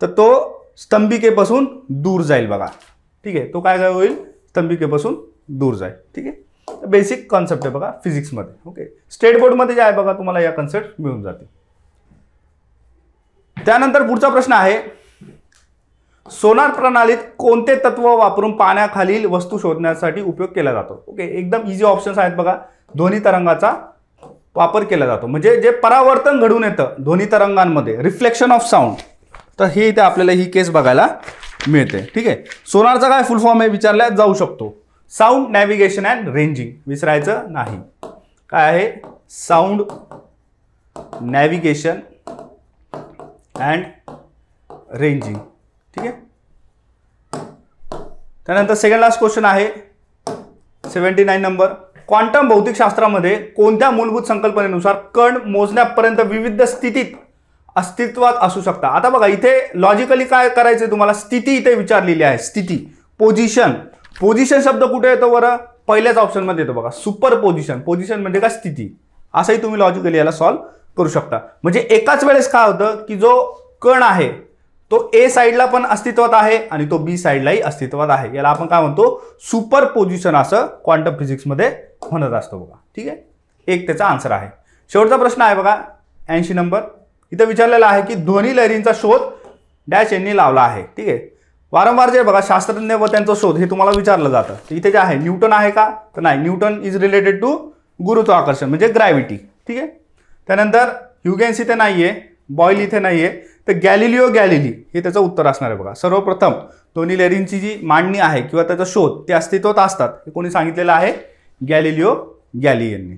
तर तो स्तंभिकेपासून दूर जाईल बघा. ठीक आहे, तो काय काय होईल? स्तंभिकेपासून दूर जाईल. ठीक आहे, बेसिक कॉन्सेप्ट आहे बघा फिजिक्समध्ये. ओके, स्टेट बोर्डमध्ये जे आहे बघा तुम्हाला या कन्सेप्ट मिळून जाते. त्यानंतर पुढचा प्रश्न आहे, सोनार प्रणालीत कोणते तत्व वापरून पाण्याखालील वस्तू शोधण्यासाठी उपयोग केला जातो? ओके, एकदम इझी ऑप्शन्स आहेत बघा. ध्वनी तरंगाचा वापर केला जातो. म्हणजे जे परावर्तन घडून येतं ध्वनी तरंगांमध्ये, रिफ्लेक्शन ऑफ साऊंड, तर हे इथे आपल्याला ही केस बघायला मिळते. ठीक आहे, सोनारचा काय फुल फॉर्म आहे विचारल्या जाऊ शकतो. साऊंड नॅव्हिगेशन अँड रेंजिंग, विसरायचं नाही. काय आहे? Sound navigation and ranging. ठीक आहे, त्यानंतर सेकंड लास्ट क्वेश्चन आहे 79 नंबर. क्वांटम भौतिकशास्त्रामध्ये कोणत्या मूलभूत संकल्पनेनुसार कण मोजण्यापर्यंत विविध स्थितीत अस्तित्वात असू शकता? आता बघा इथे लॉजिकली काय करायचं तुम्हाला? स्थिती इथे विचारलेली आहे. स्थिती, पोझिशन. पोझिशन शब्द कुठे येतो बरं? पहिल्याच ऑप्शनमध्ये येतो बघा, सुपर पोझिशन. पोझिशन म्हणजे काय? स्थिती. असंही तुम्ही लॉजिकली याला सॉल्व्ह करू शकता. म्हणजे एकाच वेळेस काय होतं की जो कण आहे तो ए साईडला पण अस्तित्वात आहे आणि तो बी साईडलाही अस्तित्वात आहे. याला आपण काय म्हणतो? सुपर पोझिशन असं क्वांटम फिजिक्समध्ये म्हणत असतो बघा. ठीक आहे, एक त्याचा आन्सर आहे. शेवटचा प्रश्न आहे बघा 80 नंबर. इथं विचारलेला आहे की ध्वनी लहरींचा शोध डॅश यांनी लावला आहे. ठीक आहे, वारंवार जे बघा शास्त्रज्ञ व त्यांचा शोध हे तुम्हाला विचारलं जातं. इथे जे आहे न्यूटन आहे का? तर नाही, न्यूटन इज रिलेटेड टू गुरुत्वाकर्षण म्हणजे ग्रॅव्हिटी. ठीक आहे, त्यानंतर ह्युगेन्स इथे नाहीये, बॉईल इथे नाहीये, तर गॅलिलिओ गॅलिली हे त्याचं उत्तर असणार आहे बघा. सर्वप्रथम ध्वनी लहरींची जी मांडणी आहे किंवा त्याचा शोध ते अस्तित्वात असतात हे कोणी सांगितलेलं आहे? गॅलिलिओ गॅलिली यांनी.